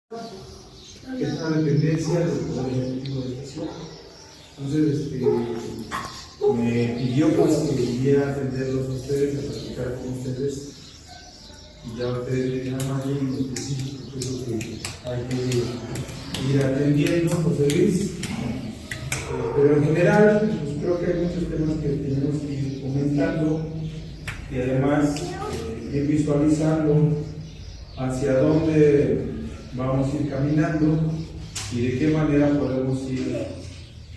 Es una dependencia del Poder Ejecutivo de esta ciudad. Entonces, me pidió pues que viniera a atenderlos a ustedes, a platicar con ustedes, y ya ustedes me dirán más bien en específico qué es lo que hay que ir atendiendo, José Luis. Pero en general, pues, creo que hay muchos temas que tenemos que ir comentando y además ir visualizando hacia dónde vamos a ir caminando y de qué manera podemos ir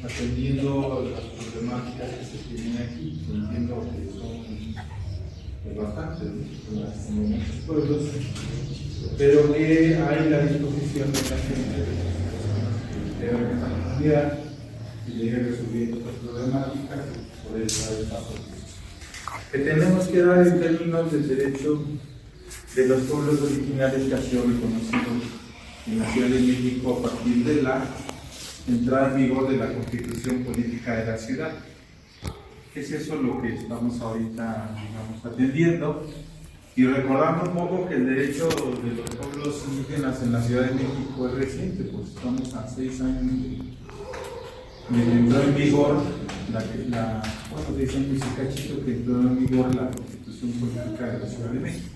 atendiendo las problemáticas que se tienen aquí. Entiendo que son bastantes, ¿no? Muchos pueblos, pero que hay la disposición de la gente de la comunidad y de ir resolviendo estas problemáticas y poder dar el paso que tenemos que dar en términos del derecho de los pueblos originarios que ha sido reconocido en la Ciudad de México a partir de la entrada en vigor de la Constitución Política de la ciudad. Es eso lo que estamos ahorita, digamos, atendiendo y recordando un poco que el derecho de los pueblos indígenas en la Ciudad de México es reciente, pues estamos a 6 años de entrar en vigor bueno, 6 años y cachito que entró en vigor la Constitución Política de la Ciudad de México,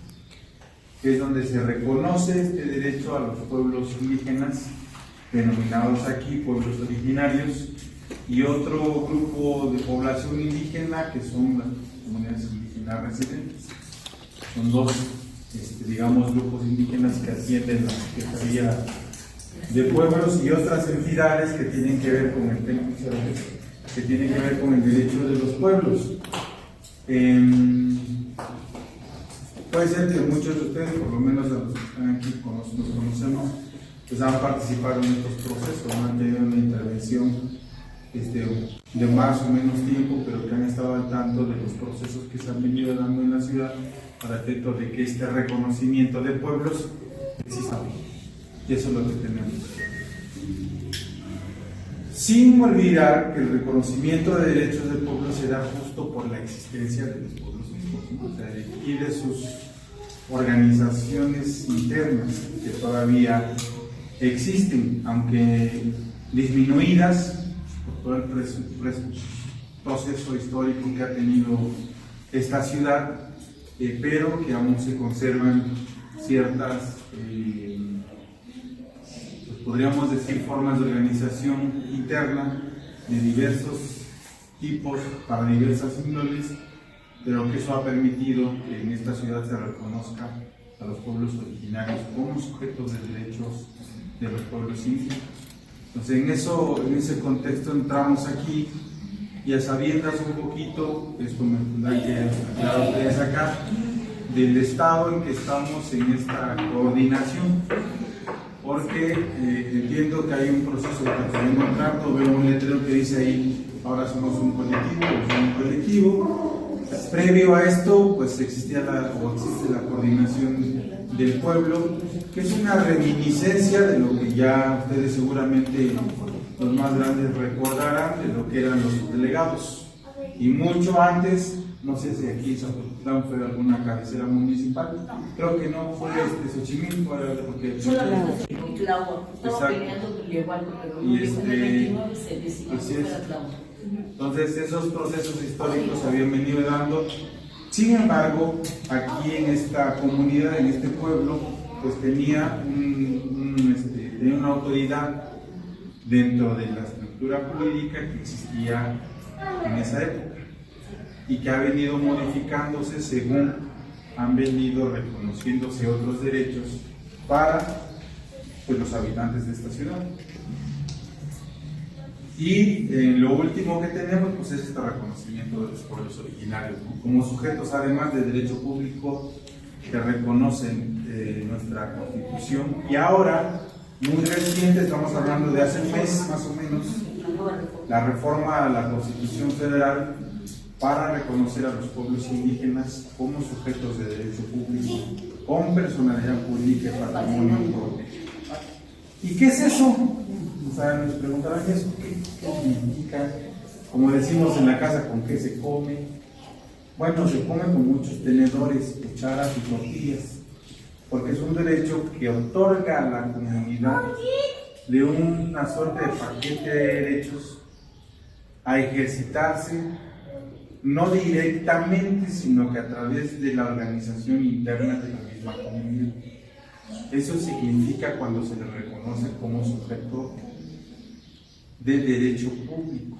que es donde se reconoce este derecho a los pueblos indígenas, denominados aquí pueblos originarios, y otro grupo de población indígena que son las comunidades indígenas residentes. Son dos, digamos, grupos indígenas que atienden la Secretaría de Pueblos y otras entidades que tienen que ver con el tema, que tienen que ver con el derecho de los pueblos. Puede ser que muchos de ustedes, por lo menos a los que están aquí, nos conocemos, pues han participado en estos procesos, han tenido una intervención de más o menos tiempo, pero que han estado al tanto de los procesos que se han venido dando en la ciudad para efecto de que este reconocimiento de pueblos exista. Y eso es lo que tenemos. Sin olvidar que el reconocimiento de derechos del pueblo se da justo por la existencia de los pueblos mismos, ¿no? O sea, y de sus organizaciones internas que todavía existen, aunque disminuidas por todo el proceso histórico que ha tenido esta ciudad, pero que aún se conservan ciertas, pues podríamos decir, formas de organización interna de diversos tipos para diversas índoles, pero que eso ha permitido que en esta ciudad se reconozca a los pueblos originarios como sujetos de derechos de los pueblos indígenas. Entonces, en ese contexto entramos aquí y a sabiendas un poquito, esto me tendrá que aclarar a ustedes acá, del estado en que estamos en esta coordinación, porque entiendo que hay un proceso de que estamos encontrando, veo un letrero que dice ahí, ahora somos un colectivo. Previo a esto, pues existe la coordinación del pueblo, que es una reminiscencia de lo que ya ustedes seguramente los más grandes recordarán, de lo que eran los delegados. Y mucho antes, no sé si aquí Xochitlán fue alguna cabecera municipal, creo que no fue Xochimilco, porque solamente Tláhuac, estaba peleando con Leobaldo, pero no dijo en el 29 se decidió que fuera Tláhuac. Entonces esos procesos históricos habían venido dando. Sin embargo, aquí en esta comunidad, en este pueblo, pues tenía una autoridad dentro de la estructura jurídica que existía en esa época y que ha venido modificándose según han venido reconociéndose otros derechos para, pues, los habitantes de esta ciudad. Y lo último que tenemos, pues, es este reconocimiento de los pueblos originarios, ¿no? Como sujetos, además de derecho público, que reconocen nuestra Constitución. Y ahora, muy reciente, estamos hablando de hace un mes más o menos, la reforma a la Constitución Federal para reconocer a los pueblos indígenas como sujetos de derecho público, con personalidad pública y patrimonio propio. ¿Y qué es eso? O sea, nos preguntarán eso, ¿qué significa? Como decimos en la casa, ¿con qué se come? Bueno, se come con muchos tenedores, cucharas y tortillas. porque es un derecho que otorga a la comunidad de una suerte de paquete de derechos a ejercitarse, no directamente, sino que a través de la organización interna de la misma comunidad. Eso significa cuando se le reconoce como sujeto de derecho público.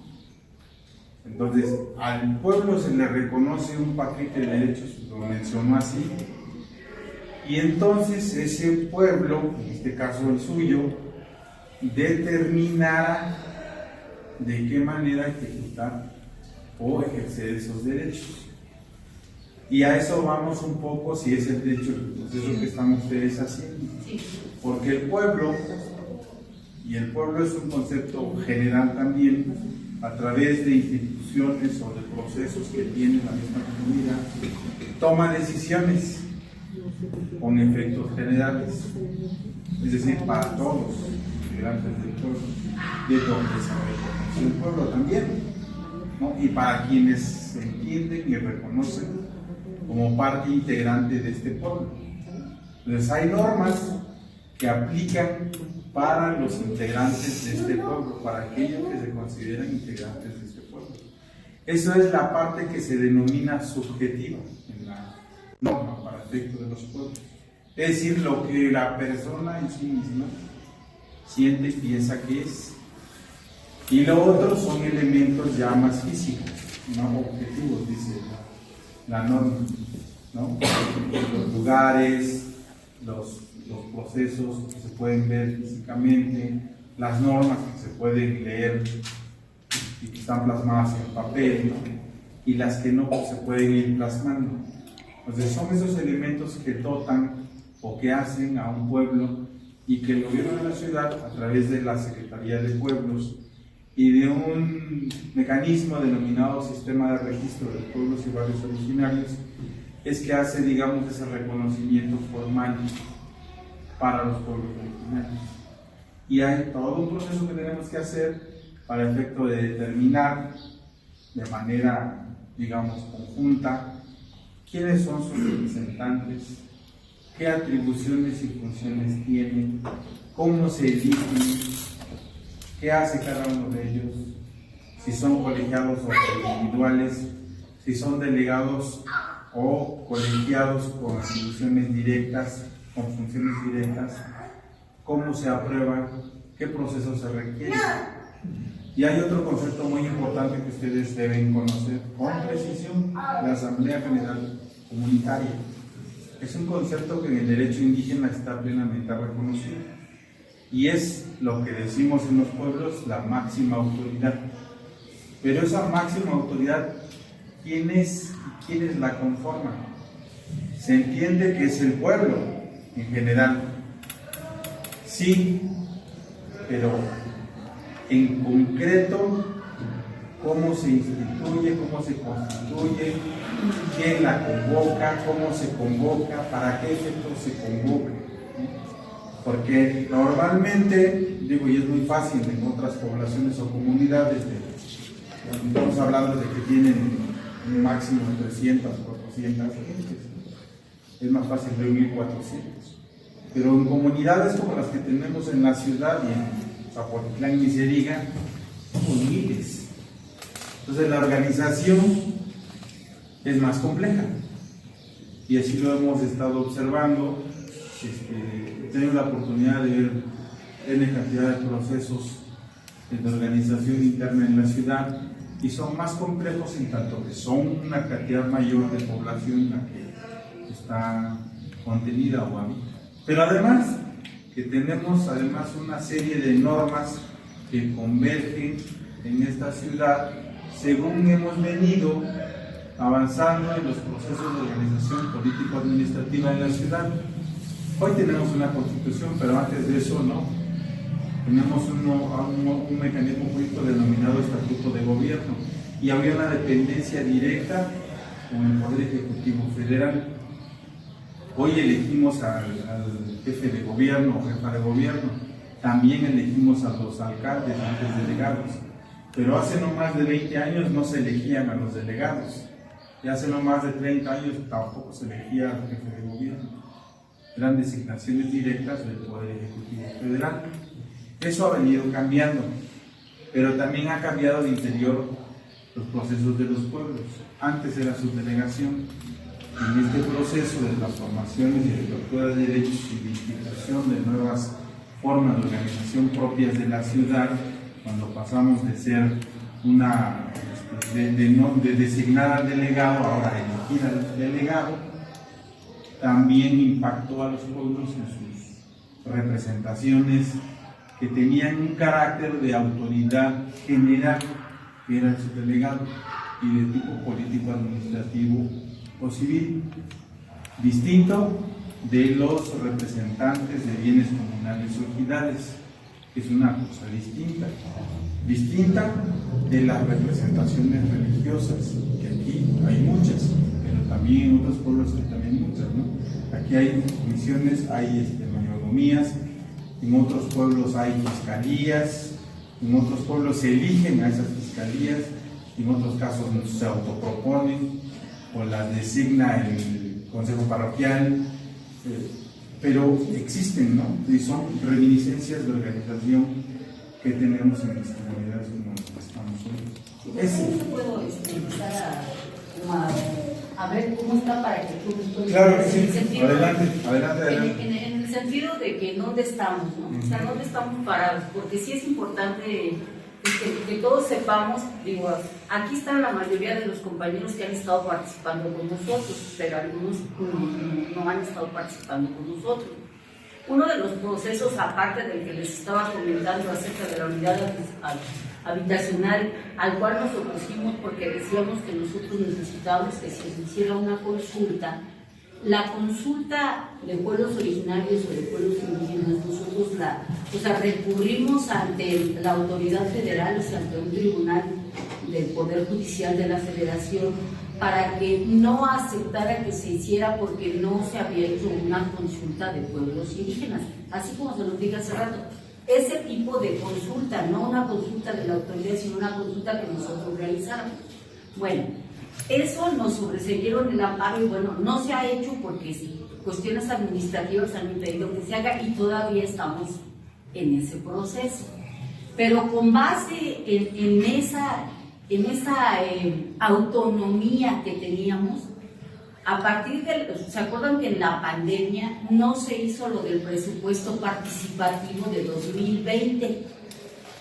Entonces, al pueblo se le reconoce un paquete de derechos, lo menciono así, y entonces ese pueblo, en este caso el suyo, determinará de qué manera ejecutar o ejercer esos derechos. Y a eso vamos un poco, si es el derecho, pues eso que están ustedes haciendo. Porque el pueblo, y el pueblo es un concepto general también, a través de instituciones o de procesos que tiene la misma comunidad, toma decisiones con efectos generales, es decir, para todos los integrantes del pueblo, de donde se reconoce el pueblo también, ¿no? Y para quienes se entienden y reconocen como parte integrante de este pueblo. Entonces hay normas que aplican para los integrantes de este pueblo, para aquellos que se consideran integrantes de este pueblo. Eso es la parte que se denomina subjetiva en la norma para efecto de los pueblos. Es decir, lo que la persona en sí misma siente y piensa que es. Y lo otro son elementos ya más físicos, no objetivos, dice la norma, ¿no? Los lugares, los procesos que se pueden ver físicamente, las normas que se pueden leer y que están plasmadas en papel, ¿no? Y las que no, pues, se pueden ir plasmando. Entonces son esos elementos que dotan o que hacen a un pueblo, y que el gobierno de la ciudad, a través de la Secretaría de Pueblos y de un mecanismo denominado Sistema de Registro de Pueblos y Barrios Originarios, es que hace, digamos, ese reconocimiento formal para los pueblos originarios. Y hay todo un proceso que tenemos que hacer para efecto de determinar de manera, digamos, conjunta quiénes son sus representantes, qué atribuciones y funciones tienen, cómo se eligen, qué hace cada uno de ellos, si son colegiados o individuales, si son delegados o colegiados con atribuciones directas, con funciones directas, cómo se aprueba, qué proceso se requiere. Y hay otro concepto muy importante que ustedes deben conocer con precisión: la Asamblea General Comunitaria. Es un concepto que en el derecho indígena está plenamente reconocido y es lo que decimos en los pueblos, la máxima autoridad. Pero esa máxima autoridad, ¿quiénes la conforman? Se entiende que es el pueblo en general, sí, pero en concreto, cómo se instituye, cómo se constituye, quién la convoca, cómo se convoca, para qué efecto se convoca. Porque normalmente, digo, y es muy fácil en otras poblaciones o comunidades, estamos hablando de que tienen un máximo de 300, 400, es más fácil reunir 400. Pero en comunidades como las que tenemos en la ciudad y en Zapotitlán y se diga, son miles. Entonces la organización es más compleja y así lo hemos estado observando. He tenido la oportunidad de ver N cantidad de procesos de organización interna en la ciudad y son más complejos en tanto que son una cantidad mayor de población la que está contenida o habita. Pero además que tenemos una serie de normas que convergen en esta ciudad según hemos venido avanzando en los procesos de organización político-administrativa en la ciudad. Hoy tenemos una constitución, pero antes de eso no. Tenemos un mecanismo jurídico denominado Estatuto de Gobierno y había una dependencia directa con el Poder Ejecutivo Federal. Hoy elegimos al jefe de gobierno o jefa de gobierno, también elegimos a los alcaldes, antes delegados, pero hace no más de 20 años no se elegían a los delegados, y hace no más de 30 años tampoco se elegía al jefe de gobierno. eran designaciones directas del Poder Ejecutivo Federal. Eso ha venido cambiando, pero también ha cambiado al interior los procesos de los pueblos. Antes era subdelegación. En este proceso de transformaciones y de apertura de derechos y de institución de nuevas formas de organización propias de la ciudad, cuando pasamos de ser de designar al delegado, ahora elegir al delegado, también impactó a los pueblos en sus representaciones que tenían un carácter de autoridad general, que era el subdelegado, y de tipo político, administrativo o civil, distinto de los representantes de bienes comunales o ejidales, que es una cosa distinta de las representaciones religiosas, que aquí hay muchas, pero también en otros pueblos hay también muchas, ¿no? Aquí hay misiones, hay mayordomías, en otros pueblos hay fiscalías, en otros pueblos se eligen a esas fiscalías, en otros casos se autoproponen o las designa el consejo parroquial, pero existen, ¿no? Y son reminiscencias de organización que tenemos en las comunidades como estamos hoy. Yo puedo empezar a ver cómo está para que tú respondas. Claro que sí, adelante. En el sentido de que dónde estamos, ¿no? O sea, dónde estamos parados, porque sí es importante que todos sepamos, digo, aquí están la mayoría de los compañeros que han estado participando con nosotros, pero algunos no han estado participando con nosotros. Uno de los procesos, aparte del que les estaba comentando acerca de la unidad habitacional, al cual nos opusimos porque decíamos que nosotros necesitábamos que se hiciera una consulta. La consulta de pueblos originarios o de pueblos indígenas, nosotros recurrimos ante la autoridad federal, o sea, ante un tribunal del Poder Judicial de la Federación, para que no aceptara que se hiciera porque no se había hecho una consulta de pueblos indígenas, así como se nos dijo hace rato. Ese tipo de consulta, no una consulta de la autoridad, sino una consulta que nosotros realizáramos. Bueno, eso nos sobreseyeron el amparo y bueno, no se ha hecho porque cuestiones administrativas han impedido que se haga y todavía estamos en ese proceso. Pero con base en esa autonomía que teníamos, a partir ¿se acuerdan que en la pandemia no se hizo lo del presupuesto participativo de 2020?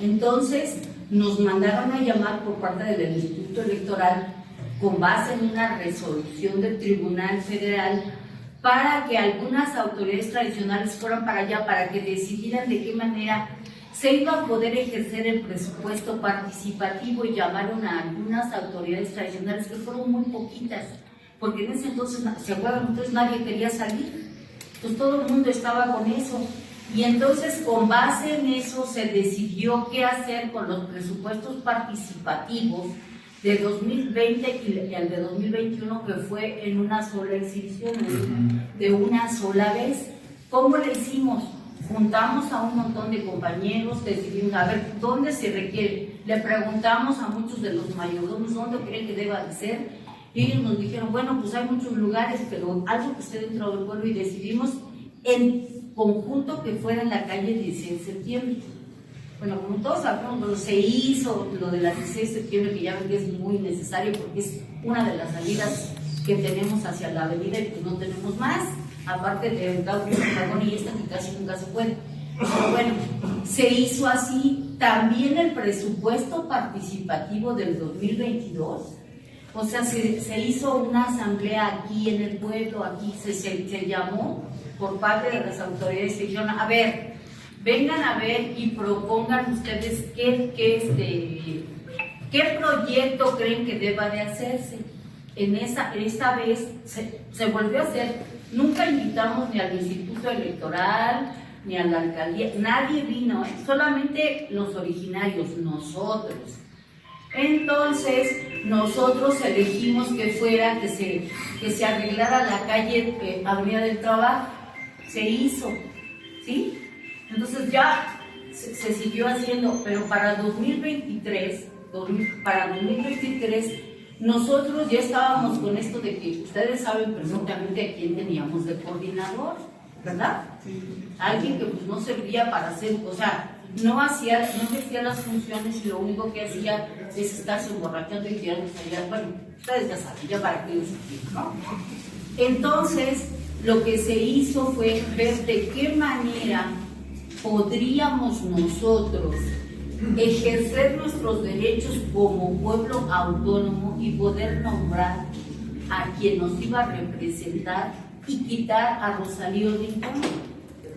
Entonces nos mandaron a llamar por parte del Instituto Electoral con base en una resolución del Tribunal Federal para que algunas autoridades tradicionales fueran para allá para que decidieran de qué manera se iba a poder ejercer el presupuesto participativo, y llamaron a algunas autoridades tradicionales que fueron muy poquitas, porque en ese entonces, ¿se acuerdan? Entonces nadie quería salir, entonces todo el mundo estaba con eso, y entonces con base en eso se decidió qué hacer con los presupuestos participativos de 2020 y el de 2021, que fue en una sola exhibición, de una sola vez. ¿Cómo le hicimos? Juntamos a un montón de compañeros, decidimos a ver dónde se requiere. Le preguntamos a muchos de los mayordomos dónde creen que deba de ser, y ellos nos dijeron, bueno, pues hay muchos lugares, pero algo que esté dentro del pueblo, y decidimos en conjunto que fuera en la calle 16 de septiembre. Bueno, como todos sabemos, se hizo lo de la 16 de septiembre, que ya ven que es muy necesario porque es una de las salidas que tenemos hacia la avenida y pues no tenemos más, aparte de Gaudí y esta que casi nunca se puede. Pero bueno, se hizo así. También el presupuesto participativo del 2022, o sea, se hizo una asamblea aquí en el pueblo, aquí se llamó por parte de las autoridades, se dijeron, a ver, vengan a ver y propongan ustedes qué proyecto creen que deba de hacerse. Esta vez se volvió a hacer. Nunca invitamos ni al Instituto Electoral, ni a la alcaldía, nadie vino, solamente los originarios, nosotros. Entonces, nosotros elegimos que se arreglara la calle Avenida del Trabajo. Se hizo, ¿sí? Entonces ya se siguió haciendo, pero para 2023, nosotros ya estábamos con esto de que ustedes saben perfectamente a quién teníamos de coordinador. ¿verdad? Alguien que pues no servía para hacer, o sea, no hacía las funciones y lo único que hacía es estarse emborrachando y tirando allá. Bueno, ustedes ya saben, ya para qué les explico, ¿no? Entonces, lo que se hizo fue ver de qué manera podríamos nosotros ejercer nuestros derechos como pueblo autónomo y poder nombrar a quien nos iba a representar y quitar a Rosalío Rincón.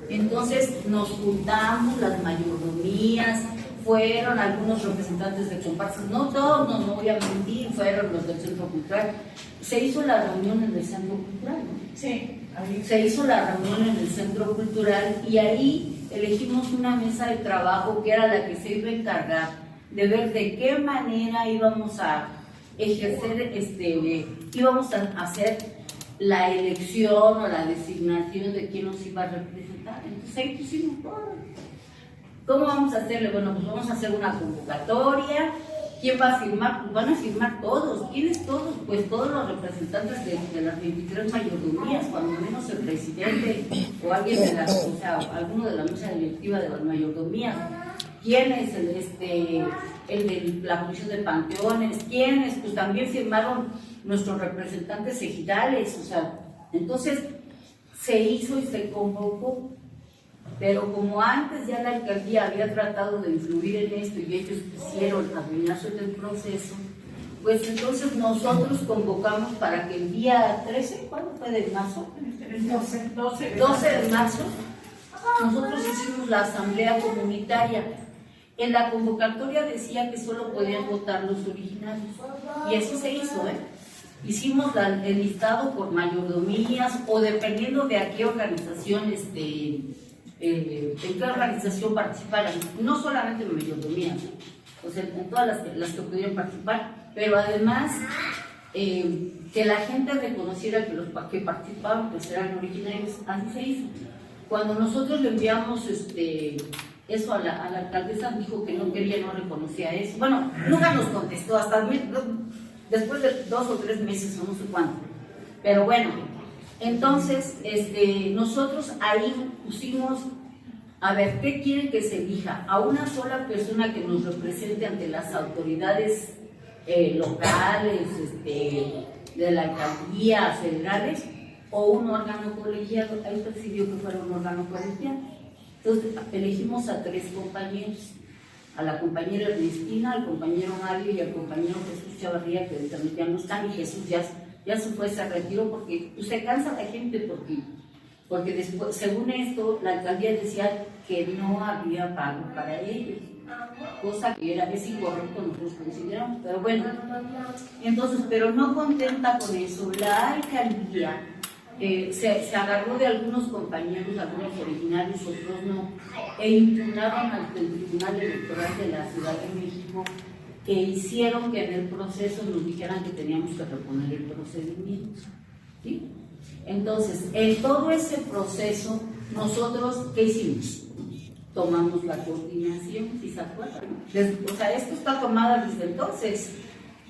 Entonces nos juntamos las mayordomías, fueron algunos representantes de comparsas, no todos, no voy a mentir, fueron los del Centro Cultural. Se hizo la reunión en el Centro Cultural, ¿no? Sí. Se hizo la reunión en el Centro Cultural y ahí elegimos una mesa de trabajo que era la que se iba a encargar de ver de qué manera íbamos a ejercer, íbamos a hacer la elección o la designación de quién nos iba a representar. Entonces ahí pusimos todo. ¿Cómo vamos a hacerle? Bueno, pues vamos a hacer una convocatoria. ¿Quién va a firmar? Pues van a firmar todos. ¿Quiénes todos? Pues todos los representantes de las 23 mayordomías, cuando menos el presidente o alguien de la, o sea, alguno de la mesa directiva de las mayordomías. ¿Quién es el de la Comisión de Panteones? ¿Quiénes? Pues también firmaron nuestros representantes ejidales, o sea, entonces se hizo y se convocó, pero como antes ya la alcaldía había tratado de influir en esto y ellos quisieron adueñarse del proceso, pues entonces nosotros convocamos para que el día 13, ¿cuándo fue de marzo? 12 de marzo, nosotros hicimos la asamblea comunitaria. En la convocatoria decía que solo podían votar los originarios, y así se hizo, Hicimos el listado por mayordomías o dependiendo de a qué organización, en qué organización participaran, no solamente mayordomías, o sea, en todas las que pudieran participar, pero además que la gente reconociera que los que participaban pues eran originarios, así se hizo. Cuando nosotros le enviamos eso a la alcaldesa, dijo que no quería, no reconocía eso. Bueno, nunca nos contestó, hasta después de 2 o 3 meses, o no sé cuánto. Pero bueno, entonces nosotros ahí pusimos, a ver, ¿qué quieren que se elija? ¿A una sola persona que nos represente ante las autoridades locales, de la alcaldía, federales, o un órgano colegiado? Ahí decidió que fuera un órgano colegiado. Entonces elegimos a 3 compañeros, a la compañera Ernestina, al compañero Mario y al compañero Jesús Chavarría, que también ya no están, y Jesús ya se fue, se retiró porque pues, se cansa la gente, porque después, según esto, la alcaldía decía que no había pago para ellos, cosa que es incorrecto, nosotros consideramos, pero bueno, entonces, pero no contenta con eso, la alcaldía se agarró de algunos compañeros, algunos originarios, otros no, e impugnaron ante el Tribunal Electoral de la Ciudad de México, que hicieron que en el proceso nos dijeran que teníamos que reponer el procedimiento, ¿sí? Entonces, en todo ese proceso, nosotros, ¿qué hicimos? Tomamos la coordinación, si se acuerdan. O sea, esto está tomada desde entonces,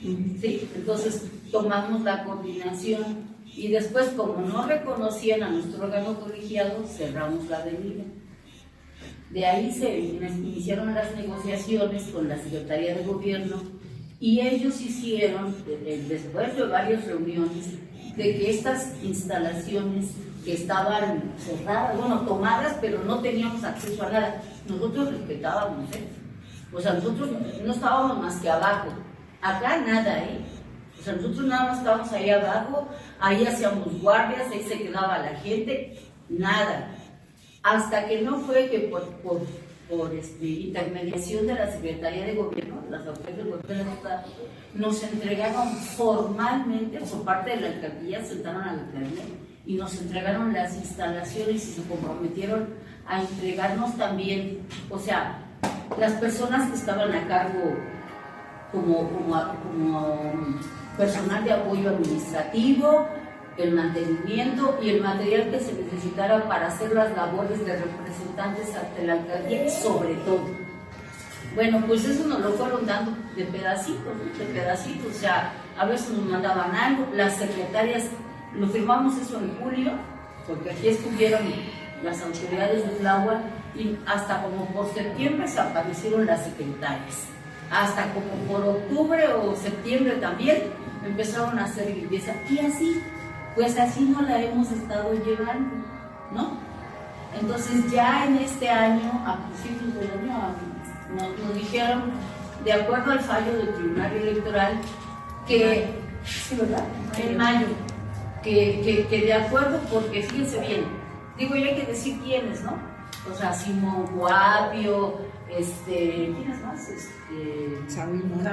¿sí? Entonces, tomamos la coordinación. Y después, como no reconocían a nuestro órgano colegiado, cerramos la avenida. De ahí se iniciaron las negociaciones con la Secretaría de Gobierno y ellos hicieron, después de varias reuniones, de que estas instalaciones que estaban cerradas, bueno, tomadas, pero no teníamos acceso a nada, nosotros respetábamos, O sea, nosotros no estábamos más que abajo, acá nada, O sea, nosotros nada más estábamos ahí abajo, ahí hacíamos guardias, ahí se quedaba la gente, nada. Hasta que no fue que por intermediación de la Secretaría de Gobierno, las autoridades del Gobierno de la Ciudad, nos entregaron formalmente, por parte de la alcaldía, sentaron a la alcaldía y nos entregaron las instalaciones y se comprometieron a entregarnos también, o sea, las personas que estaban a cargo como personal de apoyo administrativo, el mantenimiento y el material que se necesitara para hacer las labores de representantes ante la alcaldía, sobre todo. Bueno, pues eso nos lo fueron dando de pedacitos, o sea, a veces nos mandaban algo, las secretarias, lo firmamos eso en julio, porque aquí estuvieron las autoridades de Tláhuac, y hasta como por septiembre se aparecieron las secretarias. Hasta como por octubre o septiembre también empezaron a hacer limpieza. Y así, pues así no la hemos estado llevando, ¿no? Entonces ya en este año, a principios del año, nos dijeron, de acuerdo al fallo del Tribunal Electoral, que, sí, ¿verdad? En mayo, que de acuerdo, porque fíjense bien, digo, ya hay que decir quiénes, ¿no? O sea, Simón Guapio, ¿quiénes más?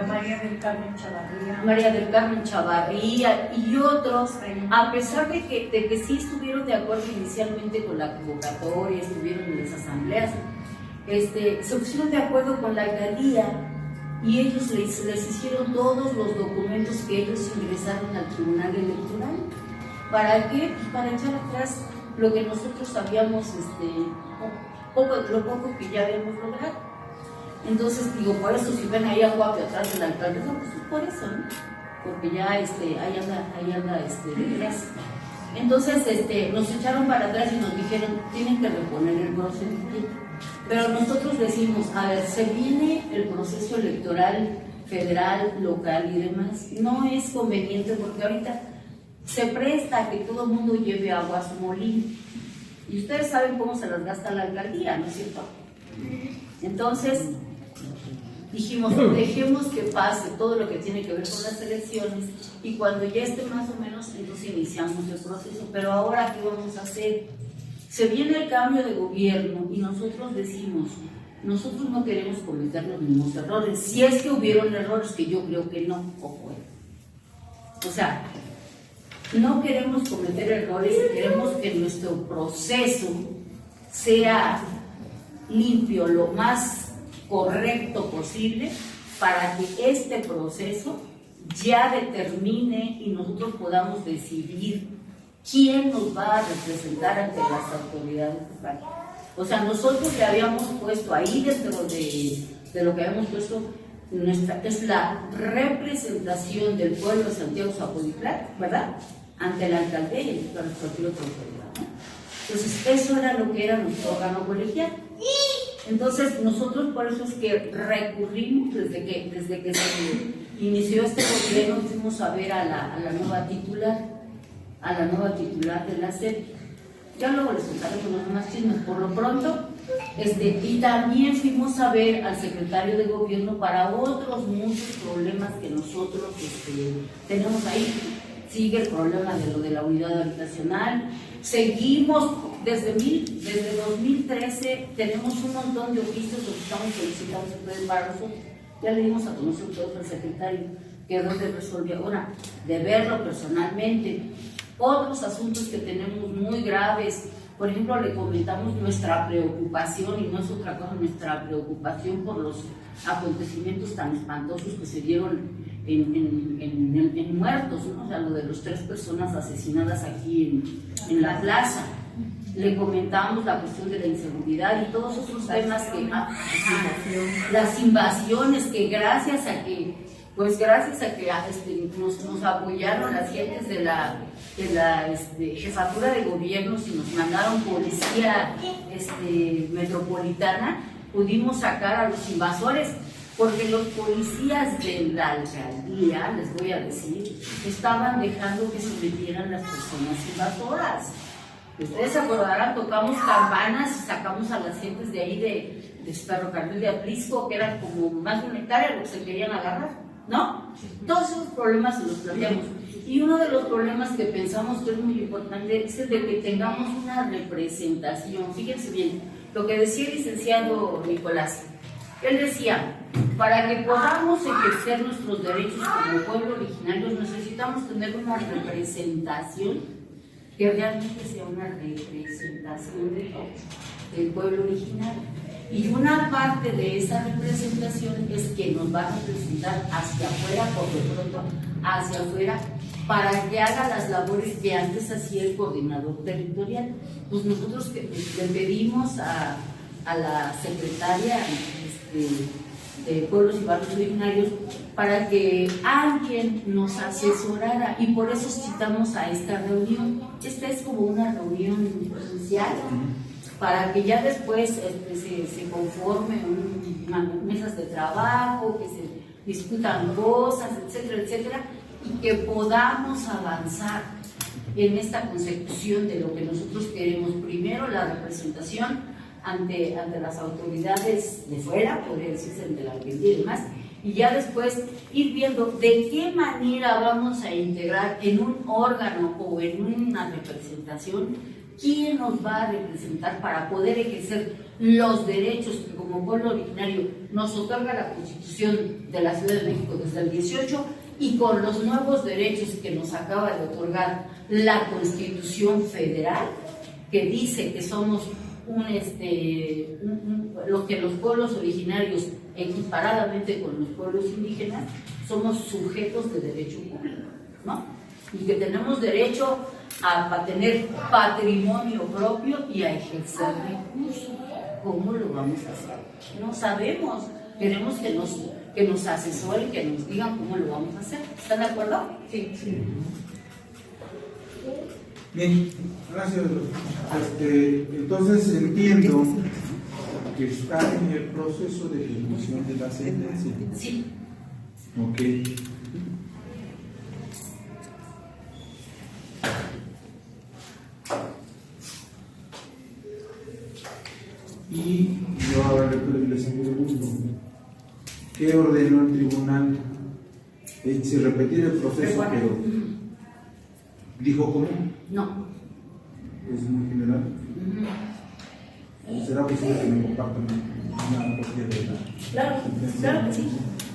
María del Carmen Chavarría. María del Carmen Chavarría y otros, a pesar de que sí estuvieron de acuerdo inicialmente con la convocatoria, estuvieron en las asambleas, se pusieron de acuerdo con la alcaldía y ellos les hicieron todos los documentos que ellos ingresaron al Tribunal Electoral. ¿Para qué? Pues para echar atrás lo que nosotros habíamos, lo poco que ya habíamos logrado. Entonces, digo, por eso si ven ahí a Guapio atrás del alcalde, no, pues por eso, ¿no? Porque ya ahí anda de gracia. Entonces, nos echaron para atrás y nos dijeron, tienen que reponer el procedimiento. Pero nosotros decimos, a ver, se viene el proceso electoral federal, local y demás. No es conveniente porque ahorita se presta a que todo el mundo lleve agua a su molino. Y ustedes saben cómo se las gasta la alcaldía, ¿no es cierto? Entonces, dijimos, dejemos que pase todo lo que tiene que ver con las elecciones y cuando ya esté más o menos, entonces iniciamos el proceso. Pero ahora, ¿qué vamos a hacer? Se viene el cambio de gobierno y nosotros decimos, nosotros no queremos cometer los mismos errores. Si es que hubieron errores, que yo creo que no, o sea, no queremos cometer errores, queremos que nuestro proceso sea limpio, lo más correcto posible, para que este proceso ya determine y nosotros podamos decidir quién nos va a representar ante las autoridades locales. O sea, nosotros le habíamos puesto ahí dentro de lo que habíamos puesto, es la representación del pueblo de Santiago Zapotitlán, ¿verdad? Ante la alcaldía y el partido de autoridad, ¿no? Entonces, eso era lo que era nuestro órgano colegial. Entonces, nosotros por eso es que recurrimos, desde que se inició este gobierno, fuimos a ver a la nueva titular de la SEP. Ya luego les contaremos los demás chismes. Por lo pronto, y también fuimos a ver al secretario de gobierno para otros muchos problemas que nosotros tenemos ahí. Sigue el problema de lo de la unidad habitacional. Seguimos, desde 2013, tenemos un montón de oficios que estamos solicitando para nosotros. Ya le dimos a conocer todos al secretario, que es donde resolvió ahora, de verlo personalmente. Otros asuntos que tenemos muy graves, por ejemplo, le comentamos nuestra preocupación, y no es otra cosa, nuestra preocupación por los acontecimientos tan espantosos que se dieron en muertos, ¿no? O sea, lo de las 3 personas asesinadas aquí en la plaza. Le comentamos la cuestión de la inseguridad y todos esos temas que las invasiones, que gracias a que nos apoyaron las gentes de la jefatura de gobierno y nos mandaron policía metropolitana, pudimos sacar a los invasores, porque los policías de la alcaldía, les voy a decir, estaban dejando que se metieran las personas invasoras. Ustedes se acordarán, tocamos campanas y sacamos a las gentes de ahí de ferrocarril de Atlisco, que eran como más de una hectárea lo que se querían agarrar, ¿no? Todos esos problemas se los planteamos. Y uno de los problemas que pensamos que es muy importante es el de que tengamos una representación. Fíjense bien, lo que decía el licenciado Nicolás. Él decía, para que podamos ejercer nuestros derechos como pueblo originario, necesitamos tener una representación que realmente sea una representación del pueblo originario. Y una parte de esa representación es que nos va a representar hacia afuera, por lo pronto, hacia afuera, para que haga las labores que antes hacía el coordinador territorial. Pues nosotros le pedimos a la secretaria de Pueblos y Barrios Originarios para que alguien nos asesorara, y por eso citamos a esta reunión. Esta es como una reunión presencial para que ya después se conforme unas mesas de trabajo, que se discutan cosas, etcétera, etcétera, y que podamos avanzar en esta consecución de lo que nosotros queremos. Primero, la representación ante las autoridades de fuera, podría decirse de la Argentina y demás, y ya después ir viendo de qué manera vamos a integrar en un órgano o en una representación quién nos va a representar para poder ejercer los derechos que como pueblo originario nos otorga la Constitución de la Ciudad de México desde el 18 y con los nuevos derechos que nos acaba de otorgar la Constitución Federal, que dice que somos lo que los pueblos originarios, equiparadamente con los pueblos indígenas, somos sujetos de derecho público, ¿no? Y que tenemos derecho a tener patrimonio propio y a ejercer recursos. ¿Cómo lo vamos a hacer? No sabemos. Queremos que nos asesoren, que nos digan cómo lo vamos a hacer. ¿Están de acuerdo? Sí. Bien, gracias. Entonces entiendo que está en el proceso de ejecución de la sentencia. Sí. Ok. Y yo ahora les pregunto, ¿qué ordenó el tribunal? Sin repetir el proceso, pero ¿dijo cómo? No. ¿Es muy general? ¿Será posible que me compartan una copia de la sentencia? Claro que sí.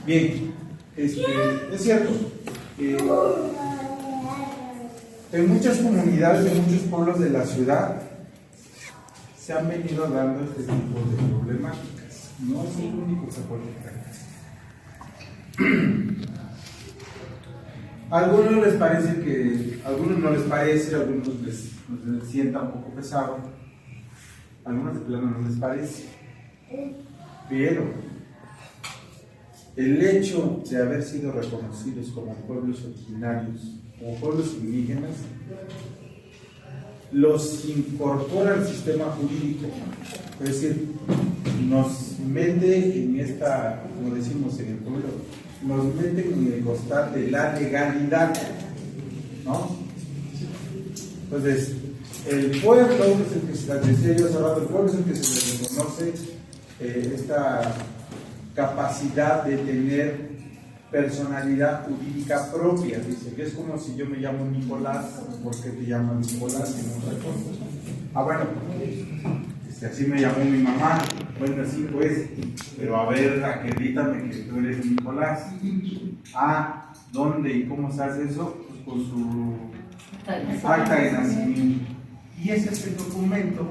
Bien, es cierto. En muchas comunidades, en muchos pueblos de la ciudad, se han venido dando este tipo de problemáticas. No es el único sector que a algunos les parece a algunos no les parece, a algunos les sienta un poco pesado, a algunos de plano no les parece. Pero el hecho de haber sido reconocidos como pueblos originarios, como pueblos indígenas, los incorpora al sistema jurídico, es decir, nos mete en esta, como decimos en el pueblo, nos mete en el costal de la legalidad, ¿no? Entonces, el pueblo es el que se la decía yo hace rato, el pueblo es el que se le reconoce esta capacidad de tener personalidad jurídica propia. Dice que es como si yo me llamo Nicolás, ¿por qué te llamas Nicolás y no otra cosa? Ah, bueno, así me llamó mi mamá. Bueno, sí, pues, pero a ver, acredítame que tú eres Nicolás. Ah, ¿dónde y cómo se hace eso? Pues con su acta de nacimiento. Y ese es el documento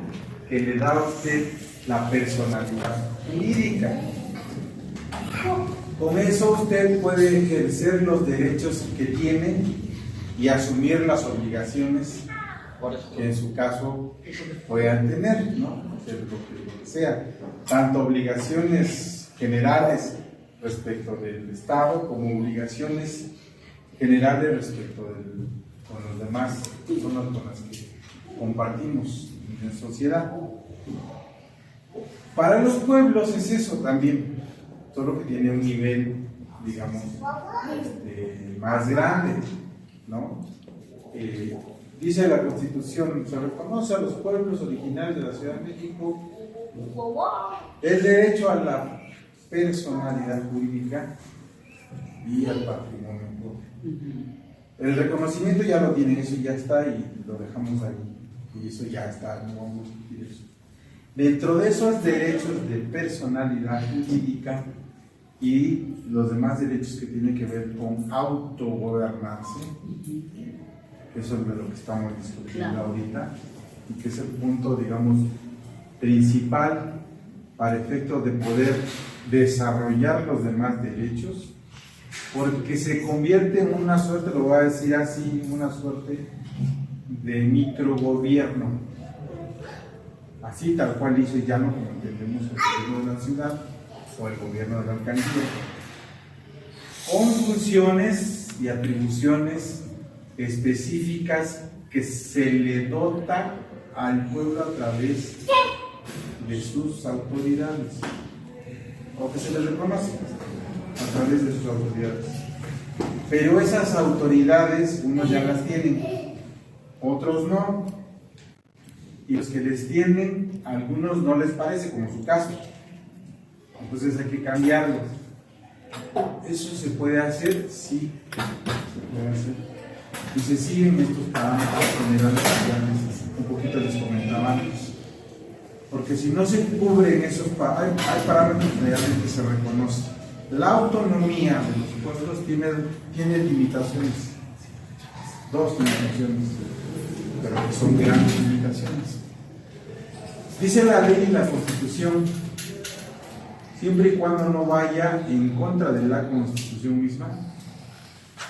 que le da a usted la personalidad jurídica. Con eso usted puede ejercer los derechos que tiene y asumir las obligaciones que en su caso puedan tener, ¿no? Hacer lo que sea, tanto obligaciones generales respecto del Estado como obligaciones generales respecto con los demás personas con las que compartimos en la sociedad. Para los pueblos es eso también, solo que tiene un nivel, digamos, más grande, ¿no? Dice la Constitución, se reconoce a los pueblos originarios de la Ciudad de México el derecho a la personalidad jurídica y al patrimonio propio. El reconocimiento ya lo tienen, eso ya está y lo dejamos ahí, y eso ya está, no vamos a discutir eso. Dentro de esos derechos de personalidad jurídica y los demás derechos que tienen que ver con autogobernarse, eso es de lo que estamos discutiendo ahorita, y que es el punto, digamos, principal para efecto de poder desarrollar los demás derechos, porque se convierte en una suerte, lo voy a decir así, una suerte de microgobierno, así tal cual hizo Llano, como entendemos el gobierno de la ciudad o el gobierno de la alcaldía, con funciones y atribuciones específicas que se le dota al pueblo a través de sus autoridades, o que se les reconoce a través de sus autoridades. Pero esas autoridades, unos ya las tienen, otros no, y los que les tienen, a algunos no les parece, como su caso, entonces hay que cambiarlos. ¿Eso se puede hacer? Sí, se puede hacer. Y se siguen estos parámetros generales que ya un poquito les comentaba antes. Porque si no se cubren esos parámetros, hay parámetros generales que se reconocen. La autonomía de los pueblos tiene limitaciones, dos limitaciones, pero que son grandes limitaciones. Dice la ley y la Constitución, siempre y cuando no vaya en contra de la Constitución misma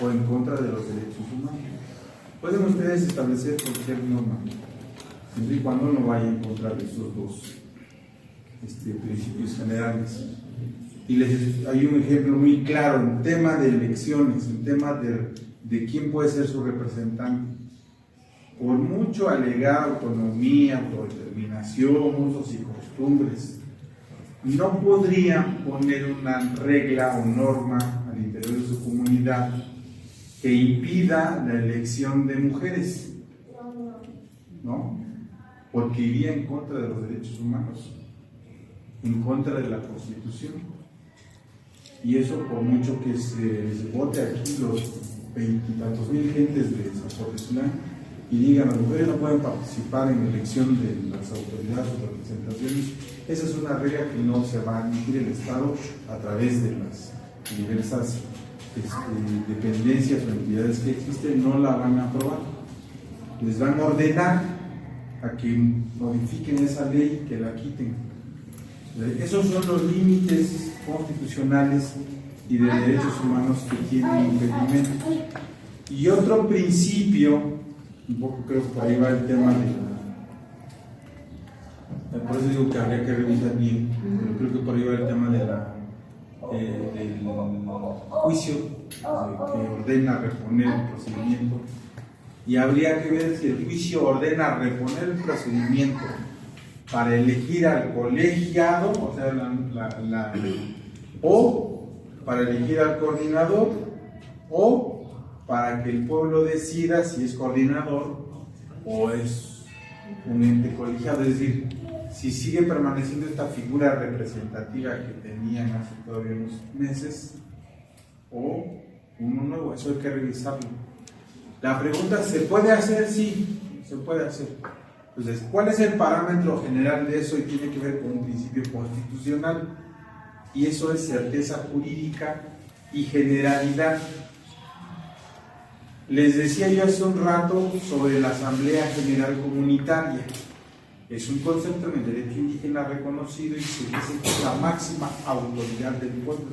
o en contra de los derechos humanos. Pueden ustedes establecer cualquier norma, siempre y cuando no vaya en contra de esos dos principios generales. Y hay un ejemplo muy claro en tema de elecciones, en tema de quién puede ser su representante. Por mucho alegar autonomía, autodeterminación, usos y costumbres, no podrían poner una regla o norma al interior de su comunidad que impida la elección de mujeres, ¿no? Porque iría en contra de los derechos humanos, en contra de la Constitución. Y eso, por mucho que se vote aquí los 20 y tantos mil gentes de Zapotlán y digan las mujeres no pueden participar en la elección de las autoridades o representaciones, esa es una regla que no se va a emitir el Estado a través de las diversas dependencias o entidades que existen, no la van a aprobar. Les van a ordenar a que modifiquen esa ley, que la quiten. Esos son los límites constitucionales y de derechos humanos que tienen impedimento. Y otro principio, un poco creo que por ahí va el tema por eso digo que habría que revisar bien, pero creo que por ahí va el tema del juicio que ordena reponer el procedimiento, y habría que ver si el juicio ordena reponer el procedimiento para elegir al colegiado, o sea, o para elegir al coordinador, o para que el pueblo decida si es coordinador o es un ente colegiado, es decir, si sigue permaneciendo esta figura representativa que tenían hace todavía unos meses, o uno nuevo. Eso hay que revisarlo. La pregunta, ¿se puede hacer? Sí, se puede hacer. Entonces, ¿cuál es el parámetro general de eso? Y tiene que ver con un principio constitucional, y eso es certeza jurídica y generalidad. Les decía yo hace un rato sobre la Asamblea General Comunitaria. Es un concepto en el derecho indígena reconocido y se dice que es la máxima autoridad del pueblo.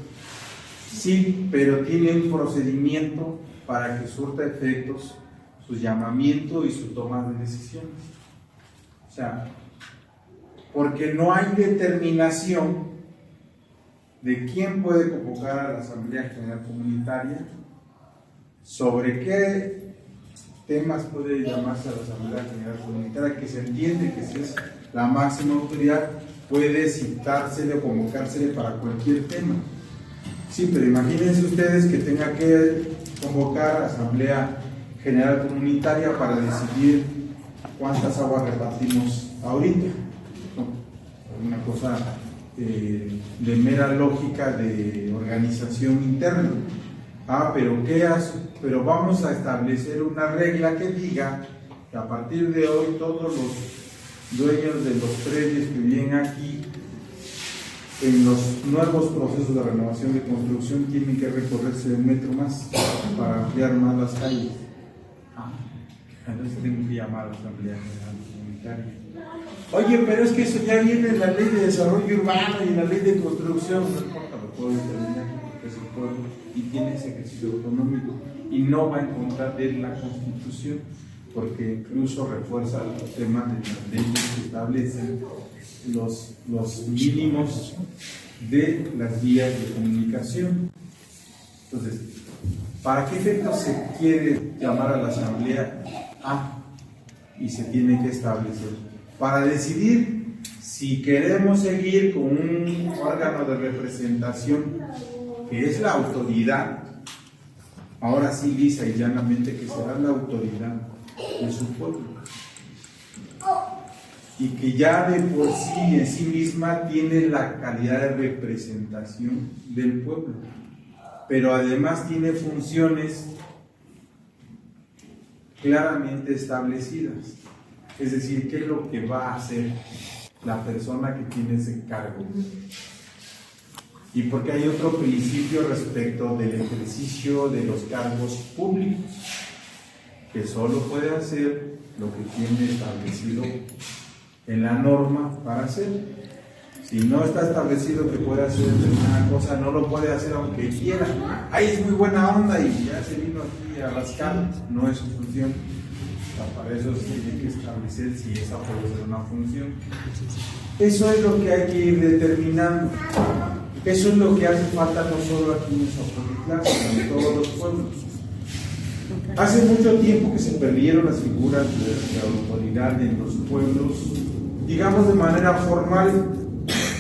Sí, pero tiene un procedimiento para que surta efectos su llamamiento y su toma de decisiones. O sea, porque no hay determinación de quién puede convocar a la Asamblea General Comunitaria, sobre qué temas puede llamarse a la Asamblea General Comunitaria, que se entiende que si es la máxima autoridad puede citársele o convocársele para cualquier tema. Sí, pero imagínense ustedes que tenga que convocar a Asamblea General Comunitaria para decidir cuántas aguas repartimos ahorita, ¿no? Una cosa de mera lógica de organización interna. Pero ¿qué hace? Pero vamos a establecer una regla que diga que a partir de hoy todos los dueños de los predios que viven aquí en los nuevos procesos de renovación de construcción tienen que recorrerse 1 metro más para ampliar más las calles. Entonces tengo que llamar a la Asamblea General Comunitaria. Oye, pero es que eso ya viene en la Ley de Desarrollo Urbano y en la Ley de Construcción. No importa, lo puedo determinar porque es el pueblo y tiene ese ejercicio autonómico y no va en contra de la Constitución, porque incluso refuerza el tema de las leyes que establecen los mínimos de las vías de comunicación. Entonces, ¿para qué efecto se quiere llamar a la Asamblea? Y se tiene que establecer para decidir si si queremos seguir con un órgano de representación que es la autoridad, ahora sí lisa y llanamente que será la autoridad de su pueblo, y que ya de por sí en sí misma tiene la calidad de representación del pueblo, pero además tiene funciones claramente establecidas. Es decir, qué es lo que va a hacer la persona que tiene ese cargo. Y porque hay otro principio respecto del ejercicio de los cargos públicos, que solo puede hacer lo que tiene establecido en la norma para hacer. Si no está establecido que puede hacer una cosa, no lo puede hacer aunque quiera. Ahí es muy buena onda y ya se vino aquí a rascar. No es su función. Para eso se tiene que establecer si esa puede ser una función. Eso es lo que hay que ir determinando. Eso es lo que hace falta no solo aquí en Zapotitlán, sino en todos los pueblos. Hace mucho tiempo que se perdieron las figuras de autoridad en los pueblos, digamos de manera formal.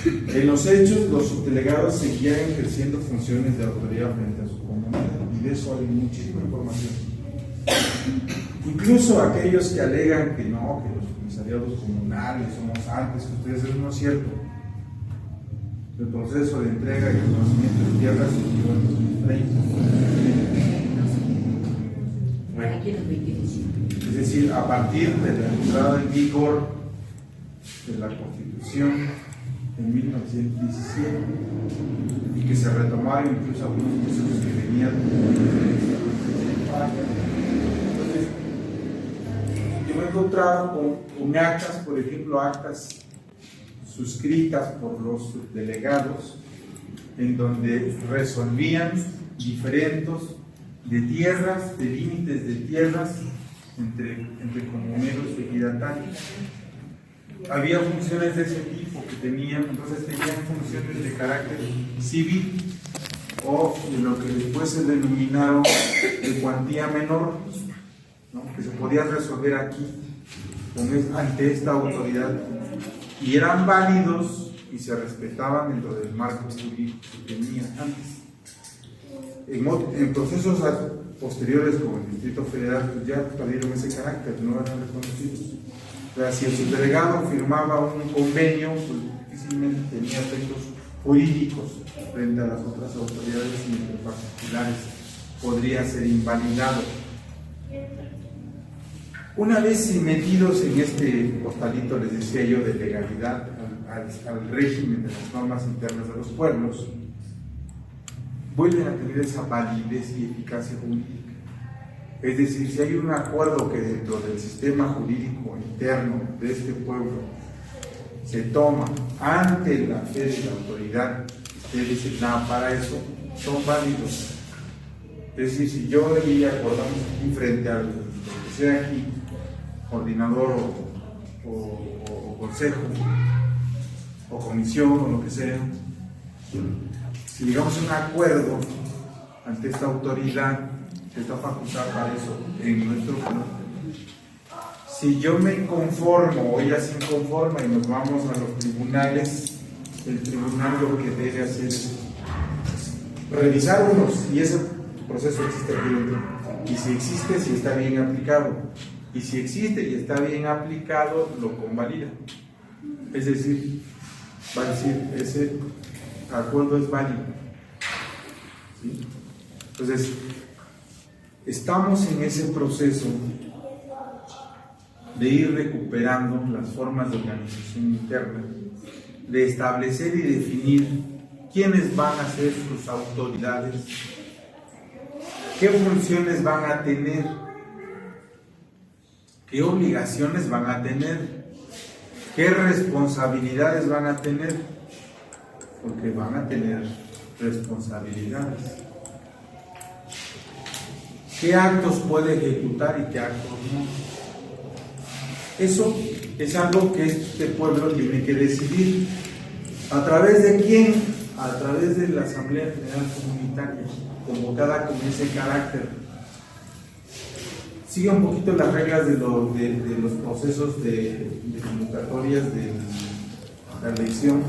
En los hechos, los subdelegados seguían ejerciendo funciones de autoridad frente a su comunidad, y de eso hay muchísima información. Incluso aquellos que alegan que no, que los comisariados comunales somos antes que ustedes, eso no es cierto. El proceso de entrega y reconocimiento de tierras se dio en 2030. Es decir, a partir de la entrada en vigor de la Constitución en 1917, y que se retomaron incluso algunos procesos que venían de entonces, yo me he encontrado con actas, por ejemplo, actas suscritas por los delegados, en donde resolvían diferendos de tierras, de límites de tierras entre comuneros y ejidatarios. Había funciones de ese tipo que tenían funciones de carácter civil o de lo que después se denominaron de cuantía menor, ¿no? Que se podía resolver aquí ante esta autoridad y eran válidos y se respetaban dentro del marco jurídico que tenía antes. En procesos posteriores como el Distrito Federal pues ya perdieron ese carácter, no eran reconocidos. O sea, si el subdelegado firmaba un convenio, pues difícilmente tenía efectos jurídicos frente a las otras autoridades y entre particulares podría ser invalidado. Una vez metidos en este costalito, les decía yo, de legalidad al régimen de las normas internas de los pueblos, vuelven a tener esa validez y eficacia jurídica. Es decir, si hay un acuerdo que dentro del sistema jurídico interno de este pueblo se toma ante la fe de la autoridad que esté designada para eso, son válidos. Es decir, si yo y acordamos aquí frente al que sea aquí, coordinador o consejo, o comisión, o lo que sea, si llegamos a un acuerdo ante esta autoridad que está facultada para eso en nuestro pueblo, si yo me conformo o ella se inconforma y nos vamos a los tribunales, el tribunal lo que debe hacer es revisar y ese proceso existe aquí dentro, y si existe, si está bien aplicado, y si existe y está bien aplicado, lo convalida. Es decir, va a decir, ese acuerdo es válido. ¿Sí? Entonces, estamos en ese proceso de ir recuperando las formas de organización interna, de establecer y definir quiénes van a ser sus autoridades, qué funciones van a tener, qué obligaciones van a tener, qué responsabilidades van a tener, porque van a tener responsabilidades. ¿Qué actos puede ejecutar y qué actos no? Eso es algo que este pueblo tiene que decidir. ¿A través de quién? A través de la Asamblea General Comunitaria, convocada con ese carácter. Sigue un poquito las reglas de los procesos de convocatorias la elección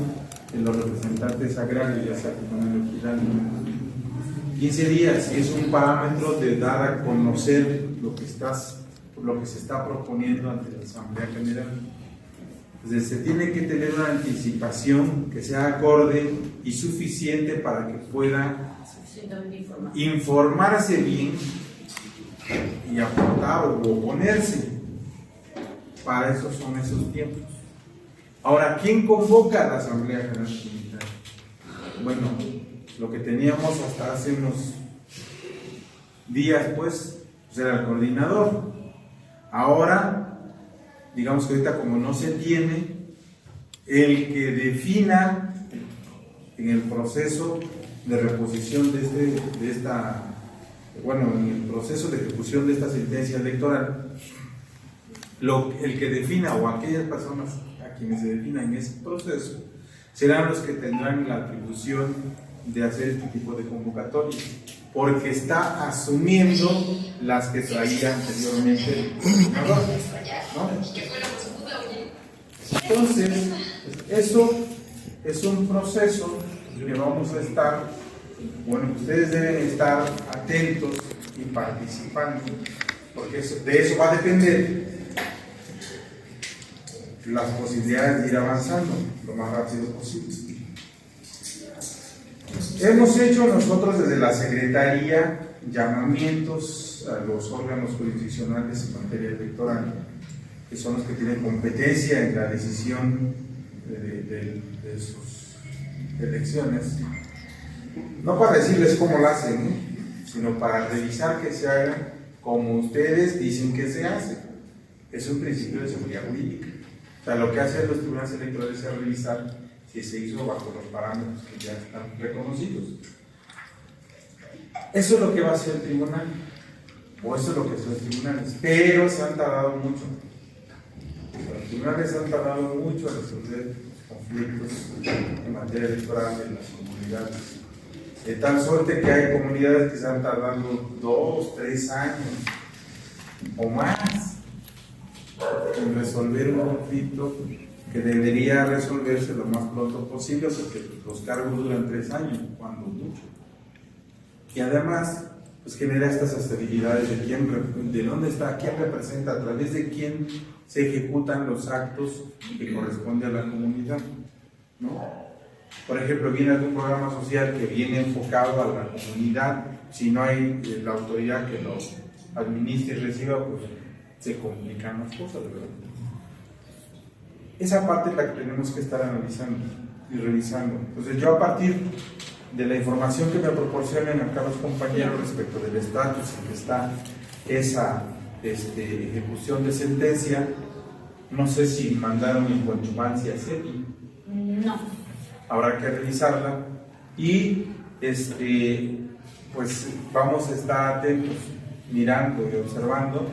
de los representantes agrarios, ya sea con el equidad. 15 días es un parámetro de dar a conocer lo que se está proponiendo ante la Asamblea General. Entonces, se tiene que tener una anticipación que sea acorde y suficiente para que pueda informarse bien y aportar o oponerse. Para eso son esos tiempos. Ahora, ¿quién convoca a la Asamblea General Comunitaria? Bueno, lo que teníamos hasta hace unos días, pues era el coordinador. Ahora, digamos que ahorita como no se tiene, el que defina en el proceso de reposición en el proceso de ejecución de esta sentencia electoral, el que defina o aquellas personas a quienes se defina en ese proceso serán los que tendrán la atribución de hacer este tipo de convocatorias, porque está asumiendo las que traía anteriormente el gobernador, ¿no? Entonces, eso es un proceso que vamos a estar, bueno, ustedes deben estar atentos y participando, porque de eso va a depender las posibilidades de ir avanzando lo más rápido posible. Hemos hecho nosotros desde la Secretaría llamamientos a los órganos jurisdiccionales en materia electoral, que son los que tienen competencia en la decisión de sus elecciones, no para decirles cómo lo hacen, sino para revisar que se haga como ustedes dicen que se hace. Es un principio de seguridad jurídica. O sea, lo que hacen los tribunales electorales es revisar si se hizo bajo los parámetros que ya están reconocidos. Eso es lo que va a hacer el tribunal, o eso es lo que hacen los tribunales, pero se han tardado mucho. Los tribunales se han tardado mucho en resolver conflictos en materia electoral en las comunidades. De tal suerte que hay comunidades que se han tardado 2, 3 años o más en resolver un conflicto que debería resolverse lo más pronto posible, porque los cargos duran 3 años, cuando mucho. Y además, pues genera estas estabilidades de dónde está, quién representa, a través de quién se ejecutan los actos que corresponde a la comunidad, ¿no? Por ejemplo, viene algún programa social que viene enfocado a la comunidad, si no hay la autoridad que lo administre y reciba, pues se complican las cosas, ¿verdad? Esa parte es la que tenemos que estar analizando y revisando. Entonces, yo a partir de la información que me proporcionen acá los compañeros respecto del estatus en que está esa ejecución de sentencia, no sé si mandaron en coadyuvancia a CEPI. No. Habrá que revisarla y pues vamos a estar atentos, mirando y observando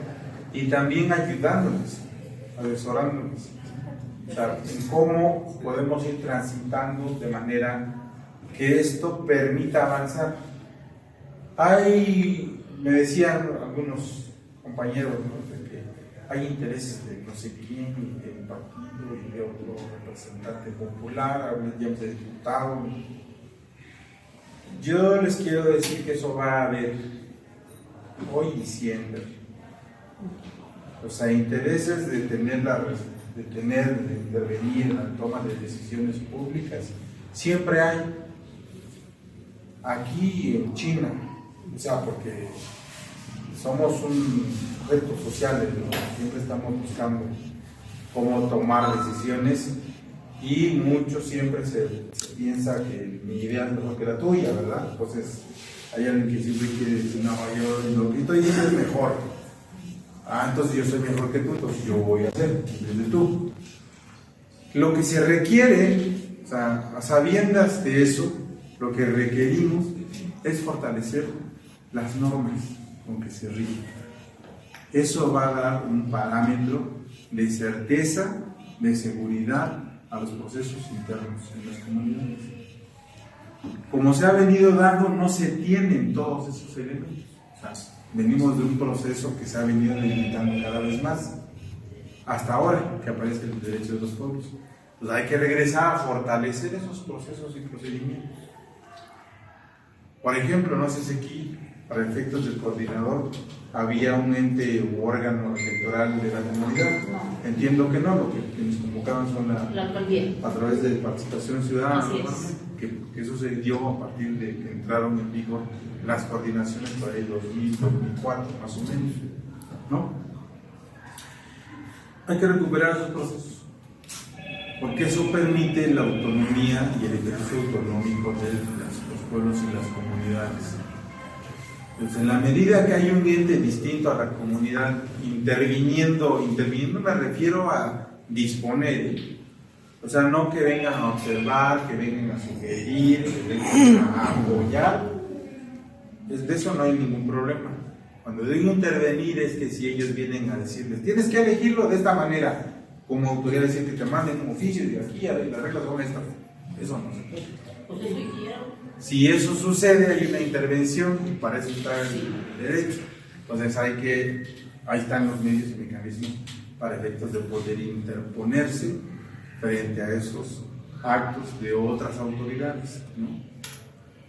y también ayudándoles, asesorándoles, o sea, en cómo podemos ir transitando de manera que esto permita avanzar. Me decían algunos compañeros, ¿no?, de que hay intereses de no sé quién, y de un partido y de otro representante popular, hablamos de diputado. Yo les quiero decir que eso va a haber hoy y siempre. O sea, intereses de intervenir en la toma de decisiones públicas, siempre hay. Aquí en China, o sea, porque somos un reto social, ¿no? Siempre estamos buscando cómo tomar decisiones y mucho siempre se piensa que mi idea es mejor que la tuya, ¿verdad? Entonces hay alguien que siempre quiere decir, no, yo lo que estoy diciendo es mejor. Entonces yo soy mejor que tú, entonces yo voy a hacer desde tú. Lo que se requiere, o sea, a sabiendas de eso, lo que requerimos es fortalecer las normas con que se rigen. Eso va a dar un parámetro de certeza, de seguridad a los procesos internos en las comunidades. Como se ha venido dando, no se tienen todos esos elementos. O sea, venimos de un proceso que se ha venido debilitando cada vez más, hasta ahora que aparece el derecho de los pueblos. pues hay que regresar a fortalecer esos procesos y procedimientos. Por ejemplo, no sé si aquí, para efectos del coordinador, había un ente u órgano electoral de la comunidad. No. Entiendo que no, lo que nos convocaban son La actual bien. a través de participación ciudadana, Así es. que eso se dio a partir de que entraron en vigor las coordinaciones para el 2004, más o menos, ¿no? Hay que recuperar esos procesos, porque eso permite la autonomía y el ejercicio autonómico de los pueblos y las comunidades. Pues en la medida que hay un ente distinto a la comunidad interviniendo me refiero a disponer, o sea, no que vengan a observar, que vengan a sugerir, que vengan a apoyar, de eso no hay ningún problema. Cuando digo intervenir es que si ellos vienen a decirles, tienes que elegirlo de esta manera, como autoridad decir que te manden un oficio y aquí las reglas son estas, eso no se puede. Pues eso hicieron. Si eso sucede, hay una intervención y para eso está el derecho. Entonces ahí están los medios y mecanismos para efectos de poder interponerse frente a esos actos de otras autoridades, ¿no?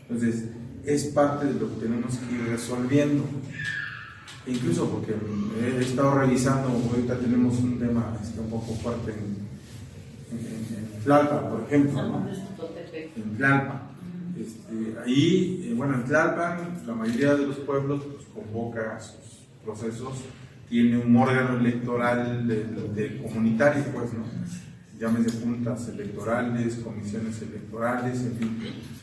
Entonces, es parte de lo que tenemos que ir resolviendo. Incluso porque he estado revisando, ahorita tenemos un tema un poco fuerte en Tlalpan, por ejemplo, ¿no? En Tlalpan. En Tlalpan, la mayoría de los pueblos pues, convoca sus procesos, tiene un órgano electoral de comunitario, pues, ¿no? Llámese juntas electorales, comisiones electorales, en fin.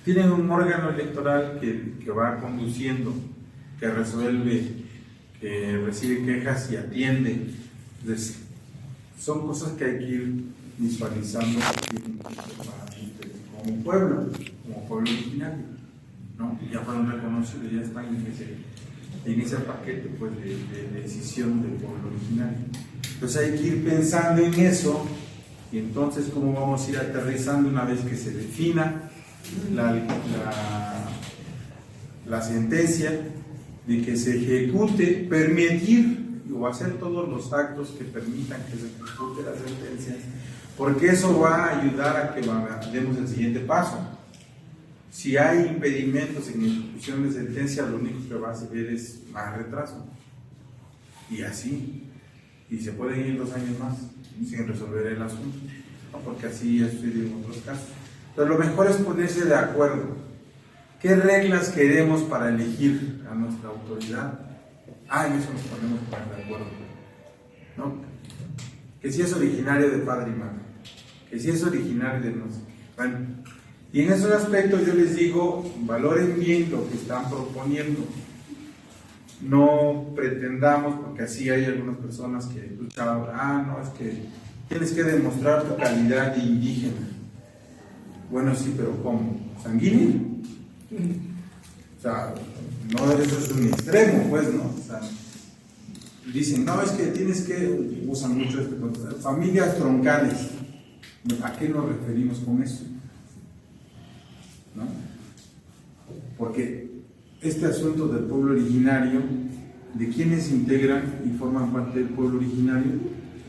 Tienen un órgano electoral que va conduciendo, que resuelve, que recibe quejas y atiende. Entonces, son cosas que hay que ir visualizando como pueblo originario, ¿no? Ya fueron reconocidos, ya están en ese paquete pues, de decisión del pueblo originario. Entonces hay que ir pensando en eso y entonces cómo vamos a ir aterrizando una vez que se defina la sentencia de que se ejecute, permitir o hacer todos los actos que permitan que se ejecute la sentencia, porque eso va a ayudar a que demos el siguiente paso. Si hay impedimentos en ejecución de sentencia, lo único que va a hacer es más retraso. Y así. Y se pueden ir 2 años más sin resolver el asunto, ¿no? Porque así ha sucedido en otros casos. Entonces, lo mejor es ponerse de acuerdo. ¿Qué reglas queremos para elegir a nuestra autoridad? En eso nos ponemos de acuerdo, ¿no? Que si es originario de padre y madre, que si es originario de no sé qué. Bueno, y en esos aspectos yo les digo, valoren bien lo que están proponiendo. No pretendamos, porque así hay algunas personas que escuchan, no, es que tienes que demostrar tu calidad de indígena. Bueno, sí, pero ¿cómo? ¿Sanguíneo? O sea, no, eso es un extremo, pues, ¿no? O sea, dicen, no, es que tienes que, usan mucho familias troncales. ¿A qué nos referimos con eso? ¿No? Porque este asunto del pueblo originario, de quienes integran y forman parte del pueblo originario,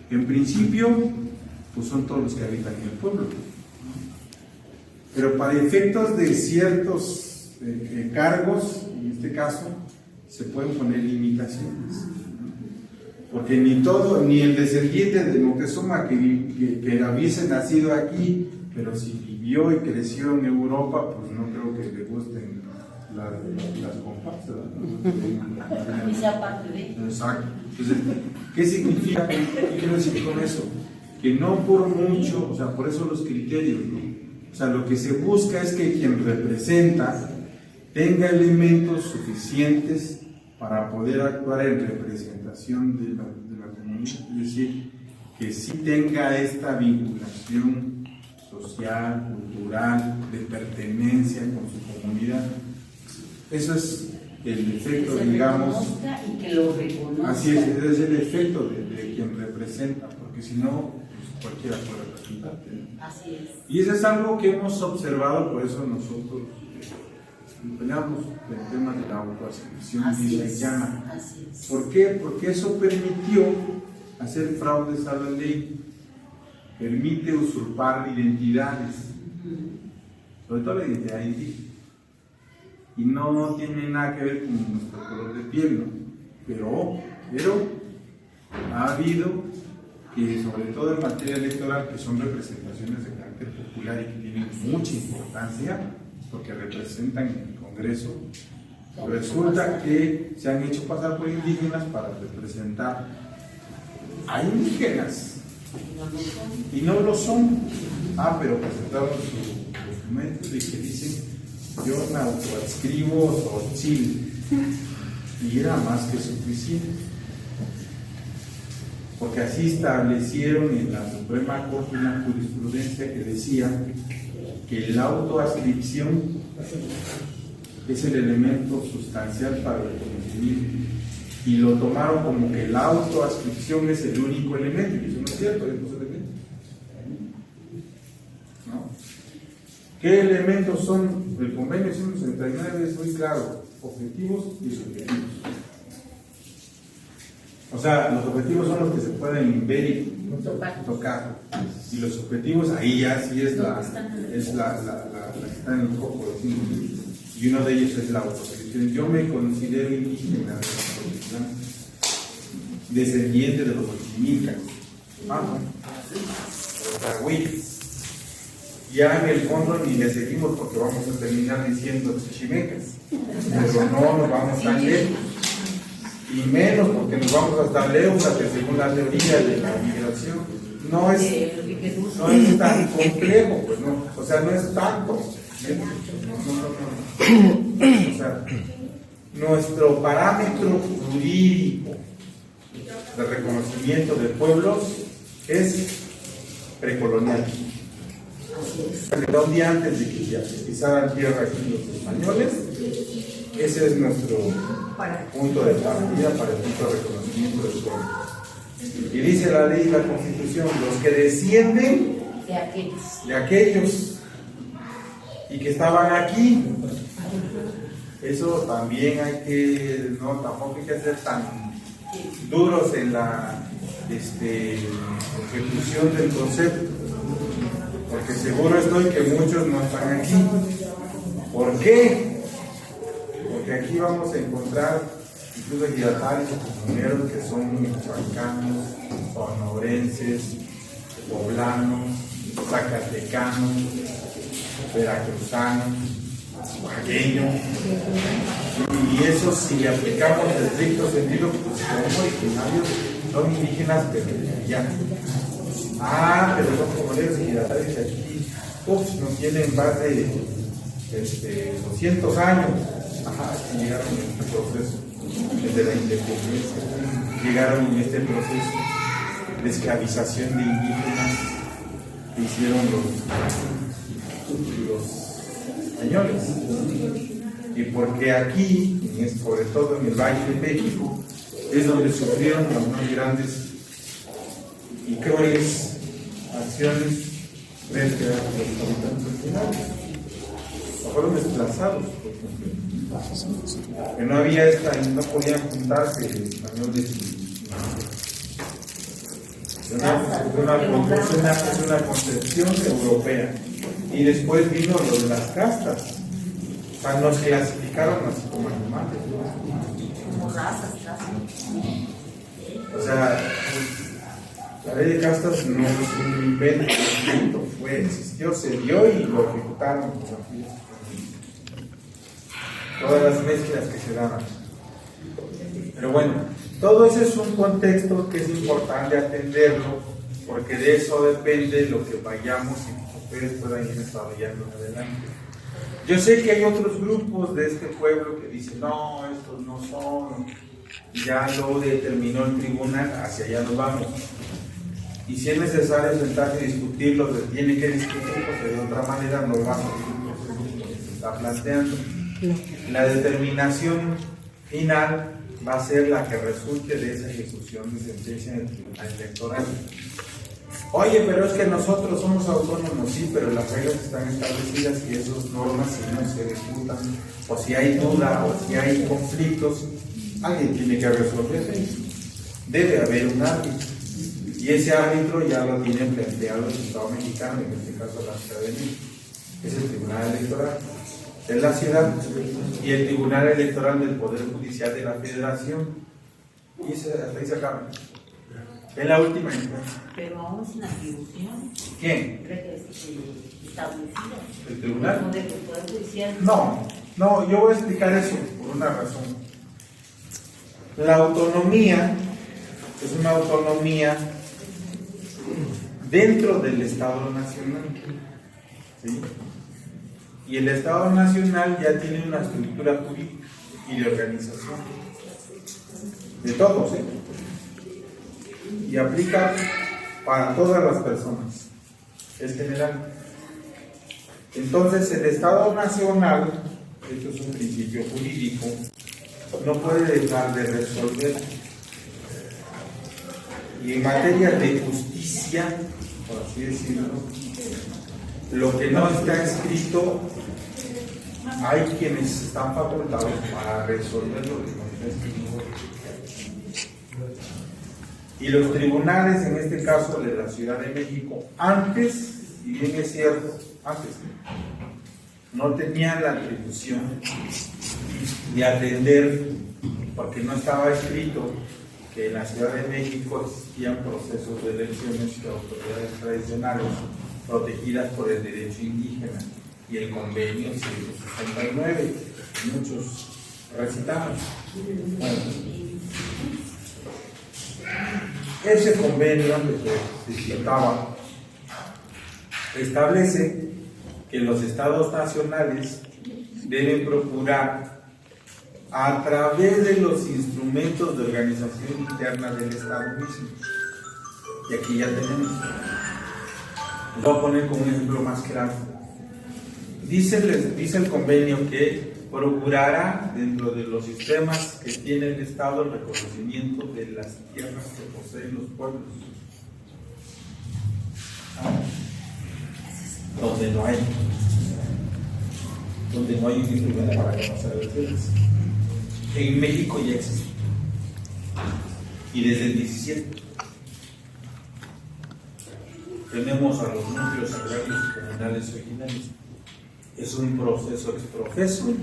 en principio, pues son todos los que habitan en el pueblo. Pero para efectos de ciertos cargos, en este caso, se pueden poner limitaciones. Porque ni el descendiente de Moctezuma que hubiese nacido aquí, pero si vivió y creció en Europa, pues no creo que le gusten las compas, ¿no? Y sea parte de. Exacto. Entonces, ¿qué significa? ¿Qué quiero decir con eso? Que no por mucho, o sea, por eso los criterios, ¿no? O sea, lo que se busca es que quien representa tenga elementos suficientes para poder actuar en representación de la comunidad, es decir, que sí tenga esta vinculación social, cultural, de pertenencia con su comunidad. Eso es el efecto, digamos. Y que lo reconozca. Así es, ese es el efecto de quien representa, porque si no, pues cualquiera puede representarte, ¿no? Así es. Y eso es algo que hemos observado, por eso nosotros peleamos el tema de la autoadscripción diocesana. Así es. ¿Por qué? Porque eso permitió hacer fraudes a la ley. permite usurpar identidades, sobre todo la identidad indígena. Y no tiene nada que ver con nuestro color de piel, ¿no? Pero ha habido que, sobre todo en materia electoral, que son representaciones de carácter popular y que tienen mucha importancia porque representan en el Congreso, resulta que se han hecho pasar por indígenas para representar a indígenas y no lo son. Pero presentaron sus documentos y que dicen: yo me autoadscribo Xochitl, y era más que suficiente, porque así establecieron en la Suprema Corte una jurisprudencia que decía que la autoadscripción es el elemento sustancial para el reconocimiento, y lo tomaron como que la autoadscripción es el único elemento, y eso no es cierto, hay dos elementos, ¿no? ¿Qué elementos son? El convenio 169 es muy claro: objetivos y subjetivos. O sea, los objetivos son los que se pueden ver y tocar. Y los subjetivos, ahí ya sí es la que está en el foco. Y uno de ellos es la autoadscripción. Yo me considero indígena, descendiente de los Ochimilcas. Ya en el fondo ni le seguimos porque vamos a terminar diciendo chichimecas, pero no nos vamos tan lejos, y menos porque nos vamos hasta Leuca, que según la teoría de la migración no es tan complejo, pues no, o sea, no es tanto. O sea, nuestro parámetro jurídico de reconocimiento de pueblos es precolonial. Un día antes de que ya pisaran tierra aquí los españoles, ese es nuestro punto de partida para el punto de reconocimiento del pueblo. Y dice la ley y la Constitución: los que descienden de aquellos y que estaban aquí. Eso también hay que, no, tampoco hay que ser tan duros en la ejecución del concepto, porque seguro estoy que muchos no están aquí. ¿Por qué? Porque aquí vamos a encontrar incluso ejidatarios o comuneros que son michoacanos, sonorenses, poblanos, zacatecanos, veracruzanos, oaxaqueños, y eso, si le aplicamos el estricto sentido, pues son originarios, son indígenas, pero ya. Pero son comuneros y ejidatarios que aquí no tienen más de 200 años. Llegaron en este proceso desde la independencia, llegaron en este proceso de esclavización de indígenas que hicieron los españoles. Y porque aquí, sobre todo en el Valle de México, es donde sufrieron las más grandes y crueles acciones frente a los habitantes originarios. Fueron desplazados, que no había no podían juntarse españoles y es una concepción europea. Y después vino lo de las castas. O sea, nos clasificaron así como animales, como razas. O sea, la ley de castas no es un invento, existió, se dio y lo ejecutaron. Todas las mezclas que se daban. Pero bueno, todo eso es un contexto que es importante atenderlo, porque de eso depende lo que vayamos y ustedes puedan ir desarrollando en adelante. Yo sé que hay otros grupos de este pueblo que dicen: no, estos no son, ya lo determinó el tribunal, hacia allá nos vamos. Y si es necesario sentarse y discutirlo, se tiene que discutir, porque de otra manera no va a salir lo que se está planteando. La determinación final va a ser la que resulte de esa ejecución de sentencia en el tribunal electoral. Oye, pero es que nosotros somos autónomos, sí, pero las reglas están establecidas y esas normas, si no se ejecutan, o si hay duda, o si hay conflictos, alguien tiene que resolver eso. Debe haber un árbitro. Y ese árbitro ya lo tiene planteado el Estado mexicano, en este caso la Ciudad de México. Es el Tribunal Electoral de la ciudad y el Tribunal Electoral del Poder Judicial de la Federación. Y hasta ahí se acaba. Es la última instancia. Pero aún sin atribución. ¿Quién? Establecida. ¿El tribunal? Del Poder Judicial. No, yo voy a explicar eso por una razón. La autonomía es una autonomía dentro del Estado Nacional. ¿Sí? Y el Estado Nacional ya tiene una estructura jurídica y de organización. De todos, ¿eh? Y aplica para todas las personas. Es general. Entonces, el Estado Nacional, esto es un principio jurídico, no puede dejar de resolver. Y en materia de justicia, por así decirlo, lo que no está escrito, hay quienes están facultados para resolver lo que no está escrito. Y los tribunales, en este caso de la Ciudad de México, antes, y bien es cierto, antes no tenían la atribución de atender, porque no estaba escrito que en la Ciudad de México existían procesos de elecciones de autoridades tradicionales protegidas por el derecho indígena y el convenio 169, muchos recitamos. Bueno, ese convenio que se citaba establece que los estados nacionales deben procurar, a través de los instrumentos de organización interna del Estado mismo, y aquí ya tenemos, les voy a poner como un ejemplo más claro. Dice el convenio que procurará, dentro de los sistemas que tiene el Estado, el reconocimiento de las tierras que poseen los pueblos. Donde no hay un instrumento para conocer las tierras. En México ya existe. Y desde el 17 tenemos a los núcleos agrarios comunales originales. Es un proceso exprofeso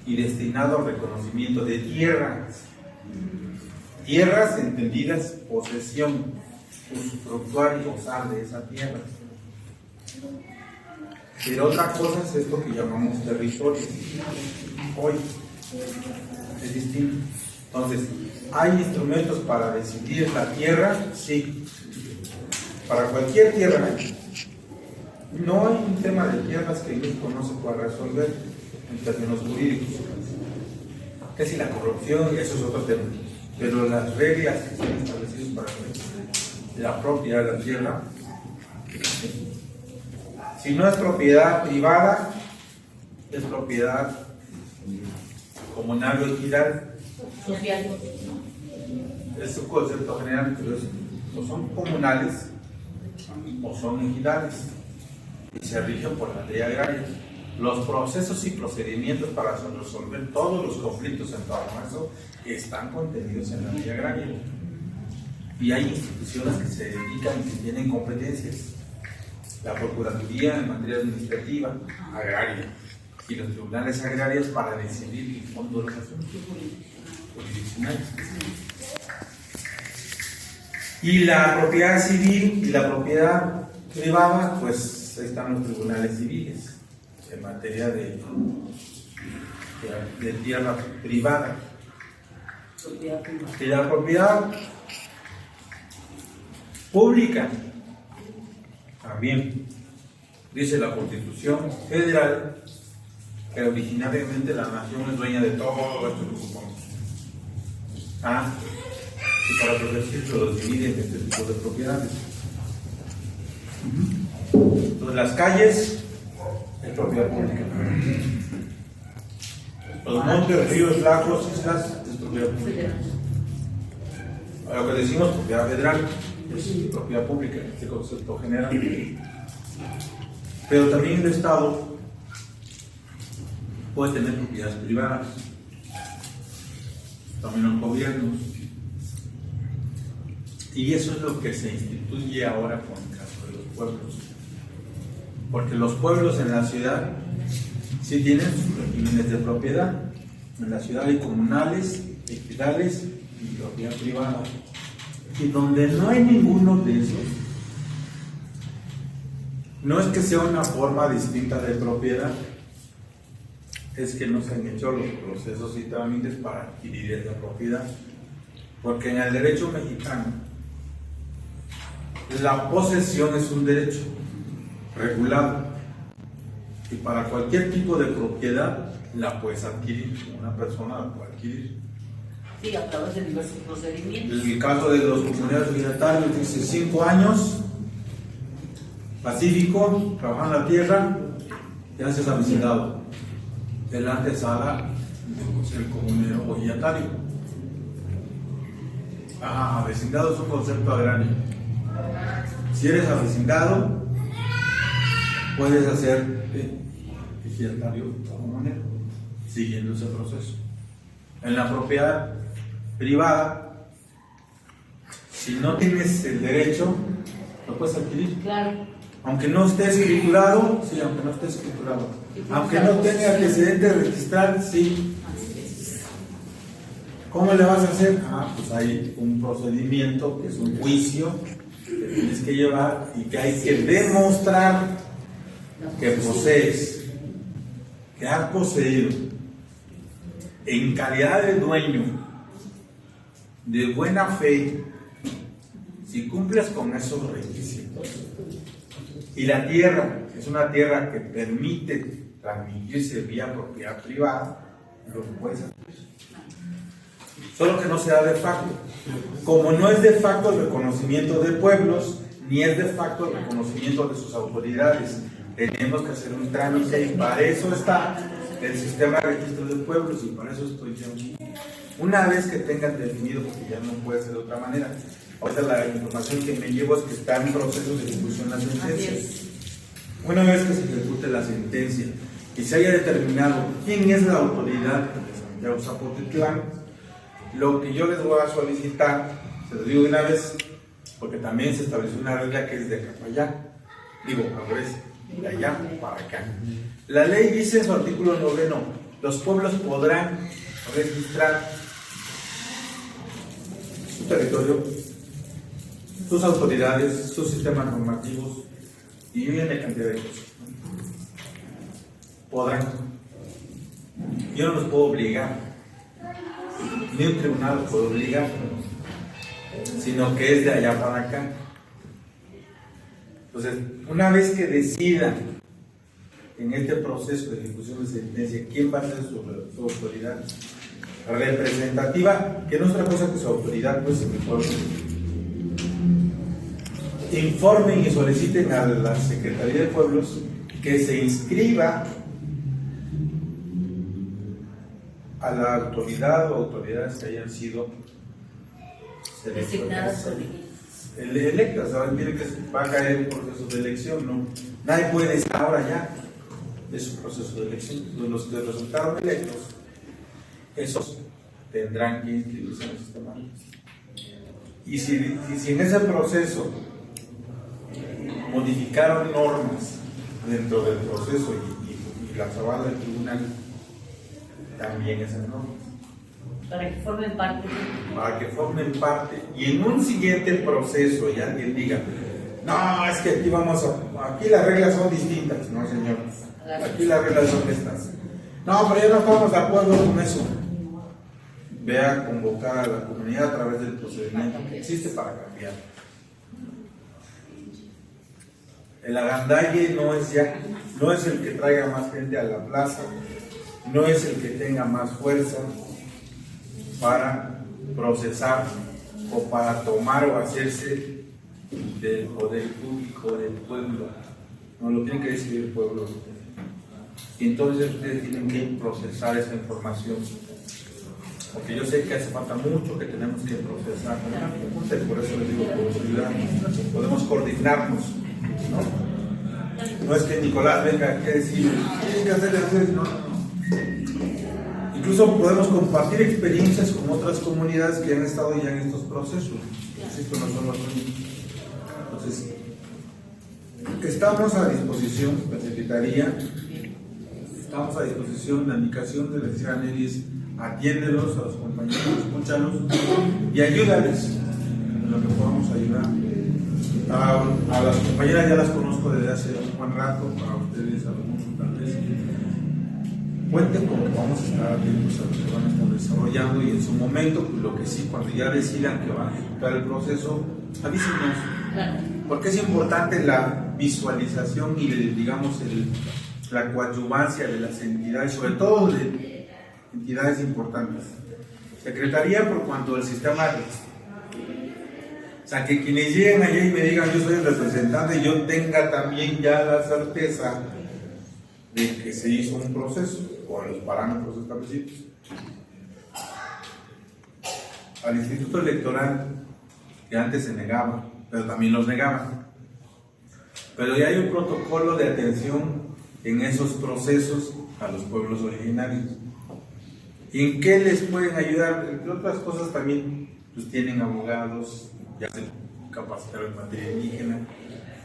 y destinado al reconocimiento de tierras. Tierras entendidas posesión, usufructuar y gozar de esa tierra. Pero otra cosa es esto que llamamos territorio. Hoy es distinto. Entonces, ¿hay instrumentos para decidir la tierra? Sí. Para cualquier tierra. No hay un tema de tierras que en México no se pueda resolver en términos jurídicos. Que si la corrupción, eso es otro tema. Pero las reglas que están establecidas para la propiedad de la tierra, si no es propiedad privada, es propiedad comunal o ejidal. Social. Es un concepto general, pero o son comunales o son ejidales y se rigen por la ley agraria. Los procesos y procedimientos para resolver todos los conflictos en torno a eso están contenidos en la ley agraria. Y hay instituciones que se dedican y que tienen competencias. La Procuraduría en materia administrativa agraria y los tribunales agrarios para decidir el fondo de los asuntos jurisdiccionales. Y la propiedad civil y la propiedad privada, pues están los tribunales civiles en materia de tierra privada. Y la propiedad pública también dice la Constitución Federal que originariamente la nación es dueña de todo esto que ocupamos. Y para protegerlo los divide en este tipo de propiedades. Entonces las calles es propiedad pública. Los montes, ríos, lagos, islas es propiedad pública. A lo que decimos propiedad federal es propiedad pública, este concepto general. Pero también el Estado puede tener propiedades privadas, también los gobiernos. Y eso es lo que se instituye ahora con el caso de los pueblos. Porque los pueblos en la ciudad sí tienen sus regímenes de propiedad. En la ciudad hay comunales, ejidales y propiedad privada. Y donde no hay ninguno de esos, no es que sea una forma distinta de propiedad, es que no se han hecho los procesos y trámites para adquirir esa propiedad. Porque en el derecho mexicano, la posesión es un derecho regulado. Y para cualquier tipo de propiedad la puedes adquirir, una persona la puede adquirir. Sí, a través de diversos procedimientos. En el caso de los comunidades ejidatarios, dice 5 años, pacífico, trabajando la tierra, ya se ha vecindado. El antesala del comunero o ejidatario. Vecindado es un concepto agrario. Si eres avecindado, puedes hacer ejidatario o comunero, siguiendo ese proceso. En la propiedad privada, si no tienes el derecho, lo puedes adquirir. Claro. Aunque no esté escriturado, sí, aunque no esté escriturado. Aunque no tenga antecedentes registrados, sí. ¿Cómo le vas a hacer? Pues hay un procedimiento que es un juicio que tienes que llevar y que hay que demostrar que posees, que has poseído en calidad de dueño, de buena fe, si cumples con esos requisitos. Y la tierra es una tierra que permite transmitirse vía propiedad privada, lo puedes hacer. Solo que no sea de facto. Como no es de facto el reconocimiento de pueblos, ni es de facto el reconocimiento de sus autoridades, tenemos que hacer un trámite y para eso está el sistema de registro de pueblos y para eso estoy yo aquí. Una vez que tengan definido, porque ya no puede ser de otra manera, ahorita la información que me llevo es que está en proceso de ejecución la sentencia. Una vez que se ejecute la sentencia y se haya determinado quién es la autoridad de Santiago Zapotitlán, lo que yo les voy a solicitar, se lo digo de una vez, porque también se estableció una regla que es de acá para allá, al revés, de allá para acá. La ley dice en su artículo 9, los pueblos podrán registrar su territorio, sus autoridades, sus sistemas normativos y una cantidad de cosas. Podrán. Yo no los puedo obligar, ni un tribunal los puede obligar, sino que es de allá para acá. Entonces, una vez que decidan en este proceso de ejecución de sentencia quién va a ser su autoridad representativa, que no es otra cosa que su autoridad, pues en el pueblo, informen y soliciten a la Secretaría de Pueblos que se inscriba a la autoridad o autoridades que hayan sido designadas por electas. Ahora tiene que va a caer un proceso de elección, ¿no? Nadie puede decir ahora ya es un proceso de elección. Los que resultaron electos, esos tendrán que inscribirse en el sistema. Y si en ese proceso modificaron normas dentro del proceso y las avala el tribunal, también esas normas. Para que formen parte. Para que formen parte. Y en un siguiente proceso y alguien diga, no, es que aquí las reglas son distintas. No, señor. Aquí las reglas son estas. No, pero ya no estamos de acuerdo con eso. Ve a convocar a la comunidad a través del procedimiento que existe para cambiar. El agandalle no es el que traiga más gente a la plaza, no es el que tenga más fuerza para procesar o para tomar o hacerse del poder público del pueblo. No lo tiene que decidir el pueblo. Y entonces ustedes tienen que procesar esa información. Porque yo sé que hace falta mucho que tenemos que procesar. Por eso les digo, podemos coordinarnos. No es que Nicolás venga a decir, tienen que hacer, no. incluso podemos compartir experiencias con otras comunidades que han estado ya en estos procesos. Esto no son los únicos. Entonces, estamos a disposición, la Secretaría, estamos a disposición. La indicación de la licenciada Nelly es atiéndelos a los compañeros, escúchalos y ayúdales en lo que podamos ayudar. A las compañeras ya las conozco desde hace un buen rato, para ustedes algunos tal vez. Cuenten con que vamos a estar atentos a lo que van a estar desarrollando y en su momento, pues, lo que sí, cuando ya decidan que van a ejecutar el proceso, avísenos. Claro. Porque es importante la visualización y digamos la coadyuvancia de las entidades, sobre todo de entidades importantes. Secretaría, por cuanto el sistema, o sea, que quienes lleguen allá y me digan yo soy el representante, yo tenga también ya la certeza de que se hizo un proceso con los parámetros establecidos. Al Instituto Electoral, que antes se negaba, pero también los negaban. Pero ya hay un protocolo de atención en esos procesos a los pueblos originarios. ¿En qué les pueden ayudar? Entre otras cosas también, pues tienen abogados, ya se capacitaron en materia indígena,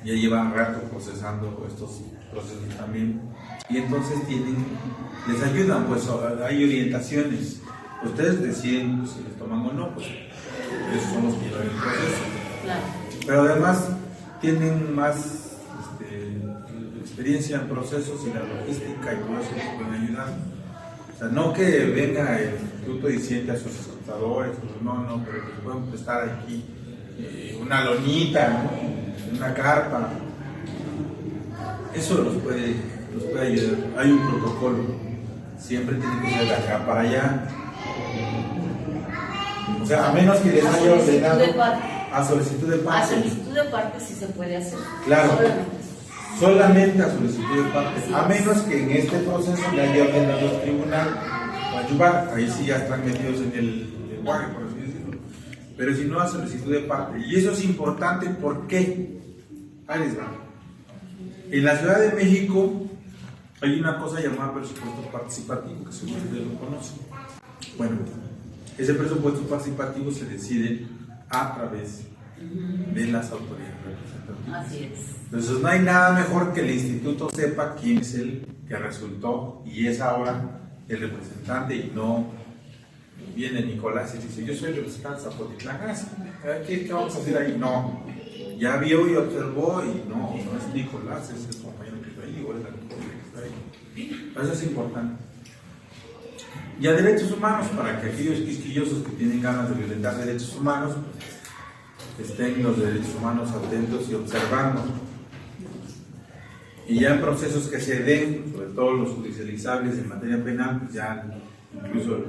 ya llevan rato procesando estos procesos también, y entonces les ayudan, pues hay orientaciones. Ustedes deciden pues, si les toman o no, pues esos son los que llevan el proceso. Claro. Pero además tienen más experiencia en procesos y la logística y todo eso les pueden ayudar. O sea, no que venga el instituto y siente a sus escrutadores, no, pero que pueden prestar aquí una lonita, ¿no? Una carpa. Eso los puede ayudar. Hay un protocolo, siempre tiene que ser de acá para allá. O sea, a menos que les haya ordenado a solicitud de parte. A solicitud de parte sí se puede hacer. Claro. Solamente a solicitud de parte, a menos que en este proceso le haya ordenado el tribunal ayudar, ahí sí ya están metidos en el lenguaje, por así decirlo. Pero si no, a solicitud de parte. Y eso es importante, ¿por qué? Ahí les va. En la Ciudad de México hay una cosa llamada presupuesto participativo, que seguro ustedes lo conocen. Bueno, ese presupuesto participativo se decide a través de las autoridades representativas. Así es. Entonces no hay nada mejor que el instituto sepa quién es el que resultó y es ahora el representante, y no viene Nicolás y dice yo soy el representante de Zapotitlán. ¿Qué vamos a hacer ahí? No, ya vio y observó y no es Nicolás, es el compañero que está ahí o es la compañera que está ahí. Eso es importante. Y a derechos humanos, para que aquellos quisquillosos que tienen ganas de violentar derechos humanos estén los derechos humanos atentos y observando. Y ya en procesos que se den, sobre todo los judicializables en materia penal, pues ya incluso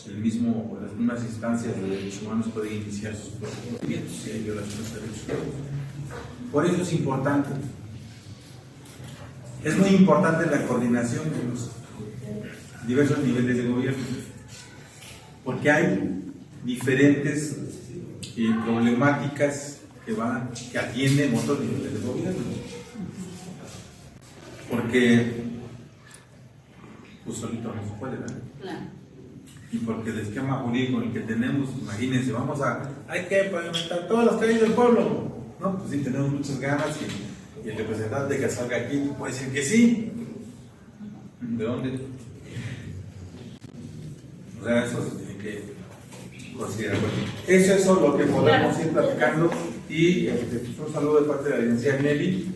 las mismas instancias de derechos humanos pueden iniciar sus procedimientos si hay violaciones de derechos humanos. Por eso es importante. Es muy importante la coordinación de los diversos niveles de gobierno, porque hay diferentes problemáticas que atienden otros niveles de gobierno. Porque pues solito no se puede, ¿verdad? Claro. Y porque el esquema jurídico en el que tenemos, imagínense, hay que pavimentar todas las calles del pueblo. No, pues sí, tenemos muchas ganas y el representante que salga aquí puede decir que sí. ¿De dónde? O sea, eso se tiene que considerar. Bueno, eso es lo que podemos ir platicando. Y un saludo de parte de la licenciada Nelly.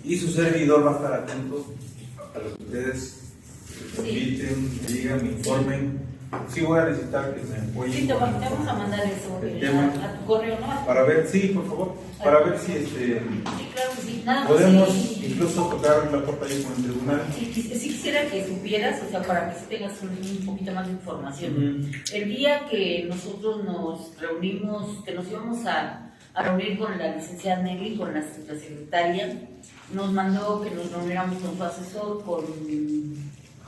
Y su servidor va a estar atento a lo que ustedes inviten, digan, me informen. Sí voy a necesitar que me apoyen. Sí, te vamos a mandar eso a tu correo, ¿no? Para ver, sí, por favor, para ver si Sí, claro que sí. Nada, podemos sí. incluso tocar la puerta ahí con el tribunal. Sí, quisiera que supieras, o sea, para que tengas un poquito más de información. El día que nosotros nos reunimos, que nos íbamos a reunir con la licenciada Nelly, con la secretaria, nos mandó que nos reuniéramos con su asesor, con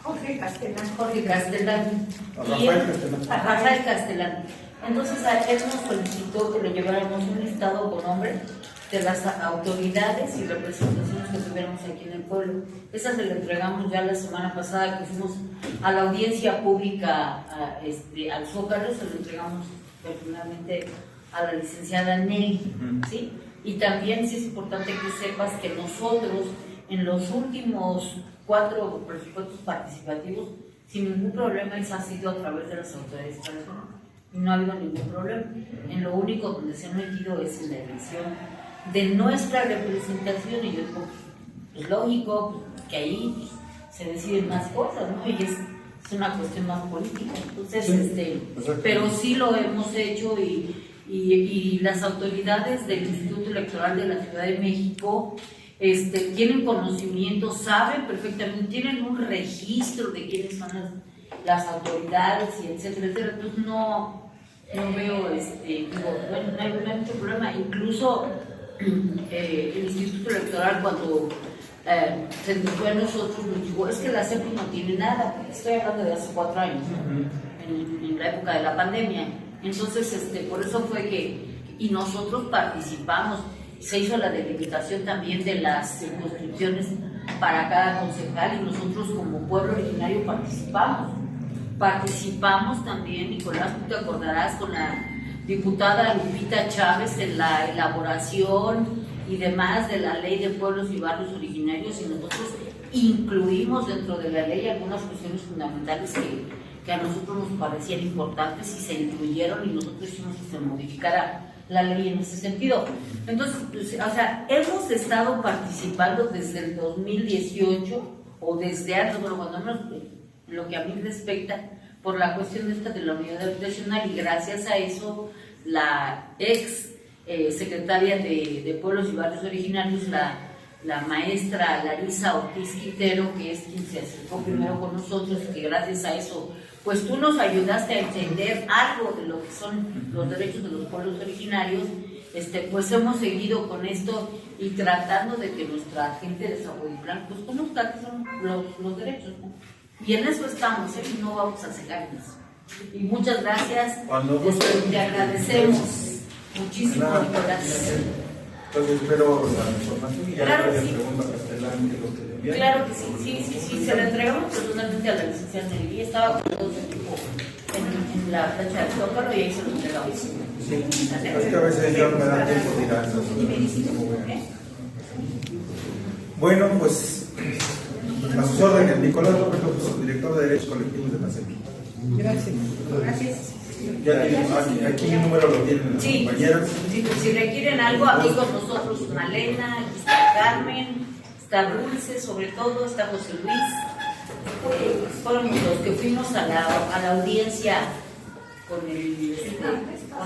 Jorge Castelán. A Rafael Castelán. Entonces él nos solicitó que le lleváramos un listado con nombre de las autoridades y representaciones que tuviéramos aquí en el pueblo. Esa se la entregamos ya la semana pasada que fuimos a la audiencia pública al Zócalo, se lo entregamos personalmente a la licenciada Nelly, ¿sí? Y también sí es importante que sepas que nosotros en los últimos 4 presupuestos participativos, sin ningún problema, eso ha sido a través de las autoridades personales y no ha habido ningún problema. En lo único donde se ha metido es en la elección de nuestra representación, y yo digo, es lógico que ahí se deciden más cosas, ¿no? Y es una cuestión más política. Entonces, pero sí lo hemos hecho y las autoridades del Instituto Electoral de la Ciudad de México tienen conocimiento, saben perfectamente, tienen un registro de quiénes son las autoridades y etcétera, etcétera. Entonces no veo, bueno, no hay mucho problema. Incluso el Instituto Electoral, cuando se entregó a nosotros, nos dijo, es que la CEPI no tiene nada. Estoy hablando de hace 4 años, en la época de la pandemia. Entonces, por eso fue y nosotros participamos. Se hizo la delimitación también de las circunscripciones para cada concejal y nosotros como pueblo originario participamos también. Nicolás, tú te acordarás, con la diputada Lupita Chávez en la elaboración y demás de la ley de pueblos y barrios originarios, y nosotros incluimos dentro de la ley algunas cuestiones fundamentales que a nosotros nos parecían importantes y se incluyeron, y nosotros hicimos que se modificara la ley en ese sentido. Entonces, o sea, hemos estado participando desde el 2018 o desde antes, bueno, cuando menos en lo que a mí respecta, por la cuestión de la unidad habitacional, y gracias a eso la ex secretaria de Pueblos y Barrios Originarios, la maestra Larisa Ortiz Quintero, que es quien se acercó primero con nosotros, que gracias a eso pues tú nos ayudaste a entender algo de lo que son los derechos de los pueblos originarios, pues hemos seguido con esto y tratando de que nuestra gente de Zapotitlán pues conozca qué son los derechos, ¿no? Y en eso estamos, y no vamos a cegarnos. Y muchas gracias, te agradecemos muchísimo, Nicolás. Entonces espero la información y ya claro, le sí. pregunto a Castellán que lo que le envían. Claro que sí, se lo entregamos personalmente a la licenciada Nelly. Estaba con todo su equipo en la plancha del Zócalo y ahí se lo entregamos. Sí, es que a veces ya me da tiempo de ir a eso. Bueno, pues a sus órdenes, Nicolás López López, director de Derechos Colectivos de la CEPI. Gracias. Ya aquí mi número lo tienen las compañeras. Sí, si requieren algo, amigos, nosotros, Malena, aquí está Carmen, está Dulce, sobre todo, está José Luis. Fueron los que fuimos a la audiencia con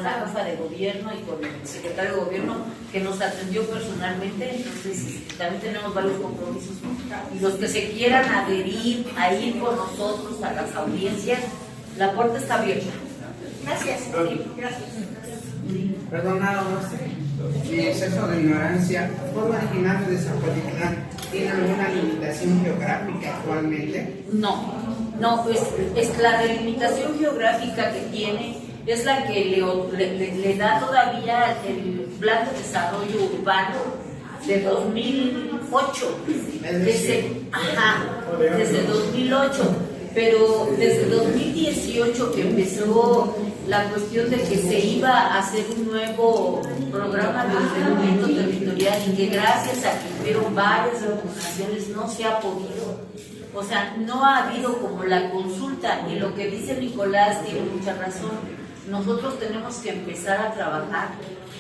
la jefa de gobierno y con el secretario de gobierno, que nos atendió personalmente. Entonces también tenemos varios compromisos, y los que se quieran adherir a ir con nosotros a las audiencias, la puerta está abierta. Gracias. Gracias. Perdón, nada más. Mi exceso de ignorancia. ¿El pueblo originario de Zapotitlán tiene alguna limitación geográfica actualmente? No, pues es la delimitación geográfica que tiene, es la que le da todavía el Plan de Desarrollo Urbano de 2008. Desde 2008. Pero desde 2018 que empezó la cuestión de que se iba a hacer un nuevo programa de ordenamiento territorial, y que gracias a que hubieron varias organizaciones no se ha podido, o sea, no ha habido como la consulta. Y lo que dice Nicolás tiene mucha razón. Nosotros tenemos que empezar a trabajar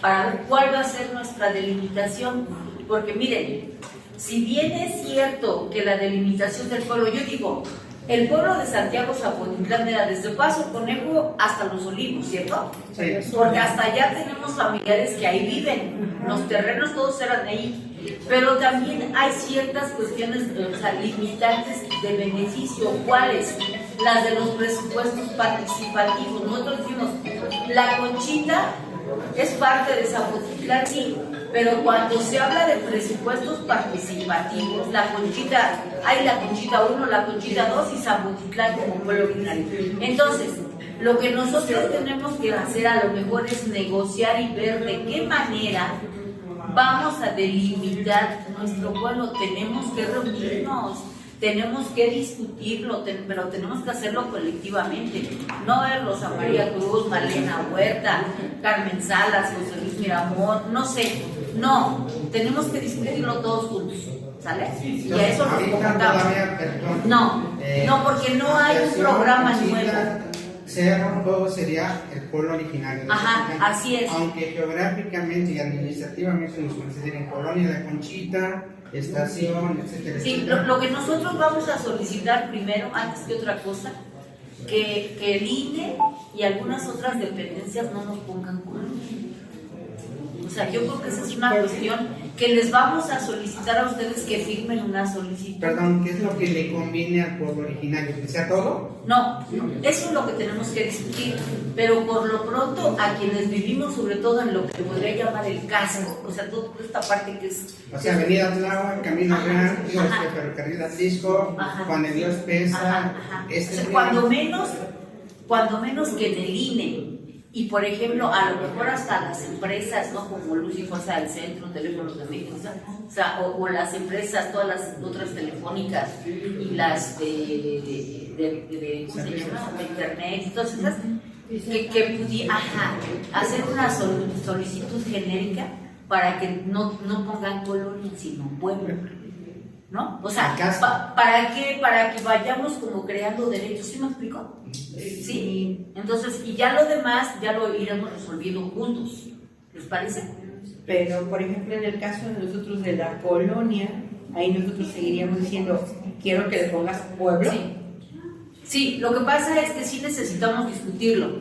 para ver cuál va a ser nuestra delimitación, porque miren, si bien es cierto que la delimitación del pueblo, yo digo, el pueblo de Santiago Zapotitlán era desde Paso Conejo hasta Los Olivos, ¿cierto? Sí. Porque hasta allá tenemos familiares que ahí viven, los terrenos todos eran de ahí, pero también hay ciertas cuestiones, o sea, limitantes de beneficio. ¿Cuáles? Las de los presupuestos participativos. Nosotros decimos, la Conchita es parte de Zapotitlán, sí, pero cuando se habla de presupuestos participativos, la Conchita, hay la Conchita 1, la Conchita 2 y Zapotitlán como pueblo originario. Entonces, lo que nosotros tenemos que hacer a lo mejor es negociar y ver de qué manera vamos a delimitar nuestro pueblo, tenemos que reunirnos, tenemos que discutirlo, pero tenemos que hacerlo colectivamente. No es Rosa María Cruz, Malena Huerta, Carmen Salas, José Luis Miramón, no sé. No, tenemos que discutirlo todos juntos, ¿sale? Y a eso nos convocamos. No, porque no hay un programa nuevo. Cerro Juego sería el pueblo originario. Ajá, así es. Aunque geográficamente y administrativamente nos consideren colonia de Conchita, estación, etcétera. Sí, lo que nosotros vamos a solicitar primero, antes que otra cosa, que el INE y algunas otras dependencias no nos pongan colonia. O sea, yo creo que esa es una cuestión que les vamos a solicitar a ustedes que firmen una solicitud. Perdón, ¿qué es lo que le conviene al pueblo originario? ¿Que sea todo? No, eso es lo que tenemos que discutir, pero por lo pronto a quienes vivimos sobre todo en lo que podría llamar el casco, o sea, toda esta parte que es... O sea, Avenida Tláhuac, Camino Real, Ferrocarril Atlisco, Juan de Dios Pesa... Cuando menos que en el INE. Y por ejemplo, a lo mejor hasta las empresas, ¿no? Como Luz y Fuerza del Centro, Teléfonos de México, o las empresas, todas las otras telefónicas y las de internet, y todas esas, que pudieran hacer una solicitud genérica para que no pongan colonia, sino pueblo. ¿No? O sea, ¿para qué? Para que vayamos como creando derechos, ¿sí me explico? ¿Sí? Entonces, y ya lo demás, ya lo iremos resolviendo juntos, ¿les parece? Pero, por ejemplo, en el caso de nosotros de la colonia, ahí nosotros seguiríamos diciendo, quiero que le pongas pueblo. Sí, lo que pasa es que sí necesitamos discutirlo,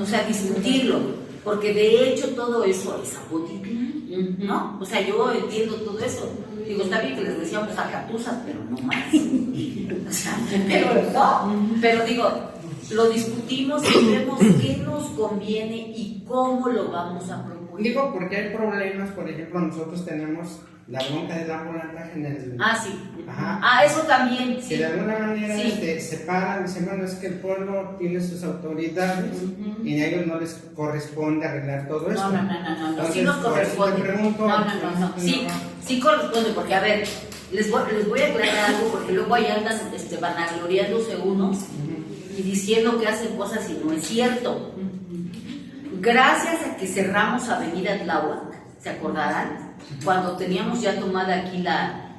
o sea, discutirlo, porque de hecho todo eso es Zapotitlán, ¿no? O sea, yo entiendo todo eso. Digo, está bien que les decíamos Acatuzas, pero no más. O sea, pero digo, lo discutimos y vemos qué nos conviene y cómo lo vamos a proponer. Digo, porque hay problemas, por ejemplo, nosotros tenemos la bronca del ambulante en el... Sí. Ajá. Eso también, sí. Que de alguna manera sí. separan, dicen, bueno, es que el pueblo tiene sus autoridades y a ellos no les corresponde arreglar todo eso. No. Entonces, sí nos corresponde. No. Sí corresponde, porque a ver, les voy a aclarar algo, porque luego ahí andan vanagloriándose unos y diciendo que hacen cosas y no es cierto. Gracias a que cerramos Avenida Tláhuac, ¿se acordarán? Cuando teníamos ya tomada aquí la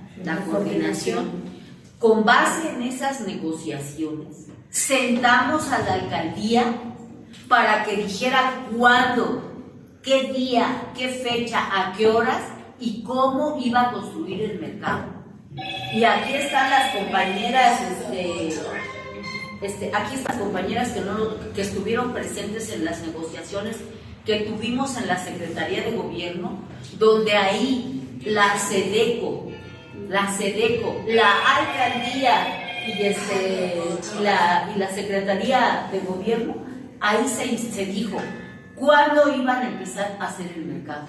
coordinación, con base en esas negociaciones, sentamos a la alcaldía para que dijera cuándo, qué día, qué fecha, a qué horas y cómo iba a construir el mercado. Y aquí están las compañeras, aquí están las compañeras que estuvieron presentes en las negociaciones que tuvimos en la Secretaría de Gobierno, donde ahí la SEDECO, la alcaldía y la Secretaría de Gobierno, ahí se dijo cuándo iban a empezar a hacer el mercado.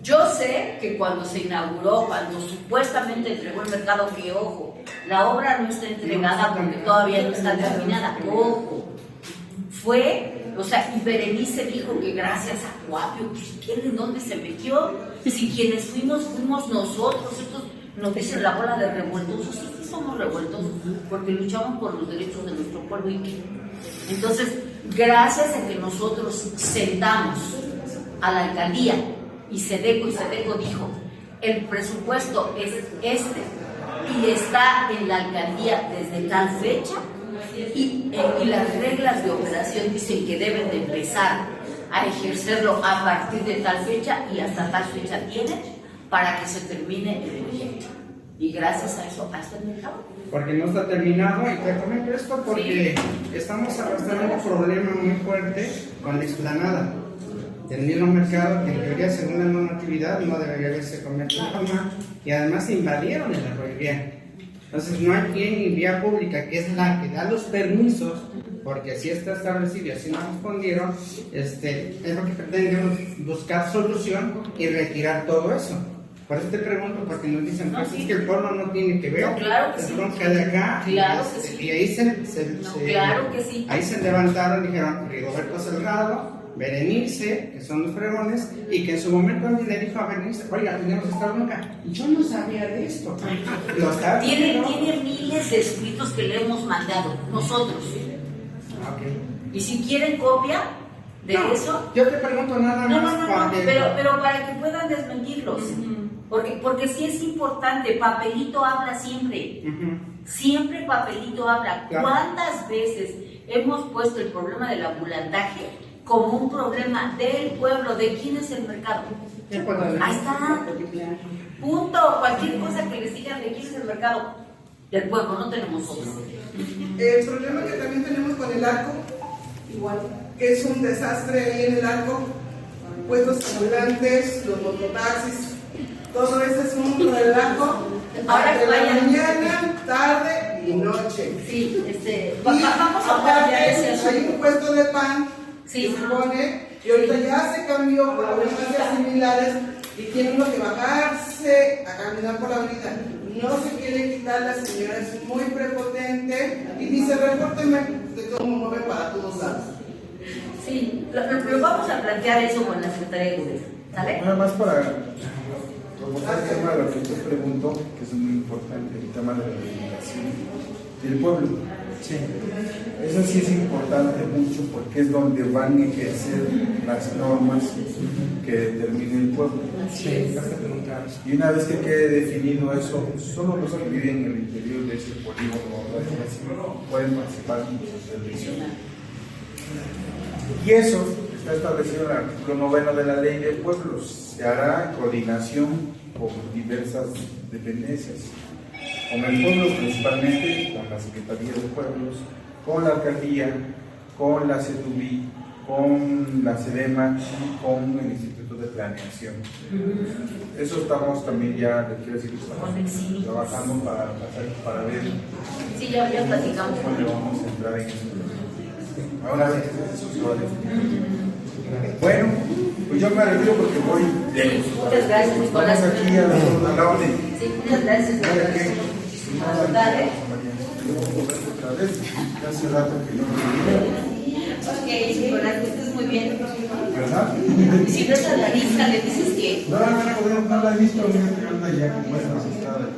Yo sé que cuando se inauguró, cuando supuestamente entregó el mercado, que ojo, la obra no está entregada porque todavía no está terminada, ojo, y Berenice dijo que gracias a Cuapio, ¿quién en dónde se metió? Si quienes fuimos nosotros, estos nos dicen la bola de revueltosos, sí somos revueltosos, porque luchamos por los derechos de nuestro pueblo y qué. Entonces, gracias a que nosotros sentamos a la alcaldía y SEDECO dijo, el presupuesto es y está en la alcaldía desde tal fecha y las reglas de operación dicen que deben de empezar a ejercerlo a partir de tal fecha y hasta tal fecha tienen para que se termine el proyecto. Y gracias a eso, hasta el mercado. Porque no está terminado, y te comento esto porque estamos arrastrando un problema muy fuerte con la explanada del mismo mercado, que en teoría, según la normatividad, no debería haberse convertido en forma, y además se invadieron el arroyo bien. Entonces, no hay quien en vía pública, que es la que da los permisos, porque así está establecido y así nos respondieron, es lo que pretendemos buscar solución y retirar todo eso. Por eso te pregunto, porque nos dicen, pues es que el pueblo no tiene que ver, claro que sí. De acá, claro que sí. Y ahí claro que sí. Ahí se levantaron y dijeron, Rigoberto Salgado, Berenice, que son los fregones, y que en su momento alguien le dijo a Berenice, oiga, tenemos esta bronca. Yo no sabía de esto. Lo estaba Tiene viendo. miles de escritos que le hemos mandado, nosotros. Ah, ok. Y si quieren copia de No, eso, yo te pregunto nada no, más pero para que puedan desmentirlos. Porque sí es importante, papelito habla siempre. Siempre papelito habla. Claro. ¿Cuántas veces hemos puesto el problema del ambulantaje como un problema del pueblo? ¿De quién es el mercado? Ahí está. Punto. Cualquier cosa que les digan de quién es el mercado. Del pueblo, no tenemos otro. El problema que también tenemos con el arco, igual, que es un desastre ahí en el arco, puestos ambulantes, los mototaxis, todo eso es un relajo. Ahora que de la vayan. mañana, tarde y noche. Sí, Y vamos a hablar ya de ese aparte, hay un asunto. puesto de pan Sí. que se pone, y ahorita ya se cambió por circunstancias similares y tiene uno que bajarse a caminar por la avenida. No se quiere quitar, la señora es muy prepotente y dice, repórteme, de todo mundo ven para todos lados. Sí, lo vamos a plantear eso con la Secretaría de Gobierno. ¿Sale? Nada más para promover el tema de lo que usted preguntó, que es muy importante, el tema de la legislación del pueblo. Sí. Eso sí es importante mucho porque es donde van a ejercer las normas que determine el pueblo. Sí, ya te preguntaba. Y una vez que quede definido eso, solo los que viven en el interior de ese polígono pueden participar en sus elecciones. Y eso está establecido en el artículo 9 de la Ley de Pueblos. Se hará en coordinación con diversas dependencias, con el pueblo principalmente, con la Secretaría de Pueblos, con la Alcaldía, con la CEDUBI, con la SEDEMA y con el Instituto de Planeación. Eso estamos también ya, les quiero decir, que estamos trabajando para ver Sí, ya platicamos. cómo le vamos a entrar en eso. Ahora sí, eso se va a definir. Bueno, pues yo me retiro porque voy lejos. Muchas gracias, Nicolás. Vamos aquí a la orden. Sí, muchas gracias. Dale. Otra vez, ya hace rato que no me Ok, Nicolás, que estés muy bien. ¿verdad? Y si ves a la lista, le dices que. No la he visto, anda ya como es asustada.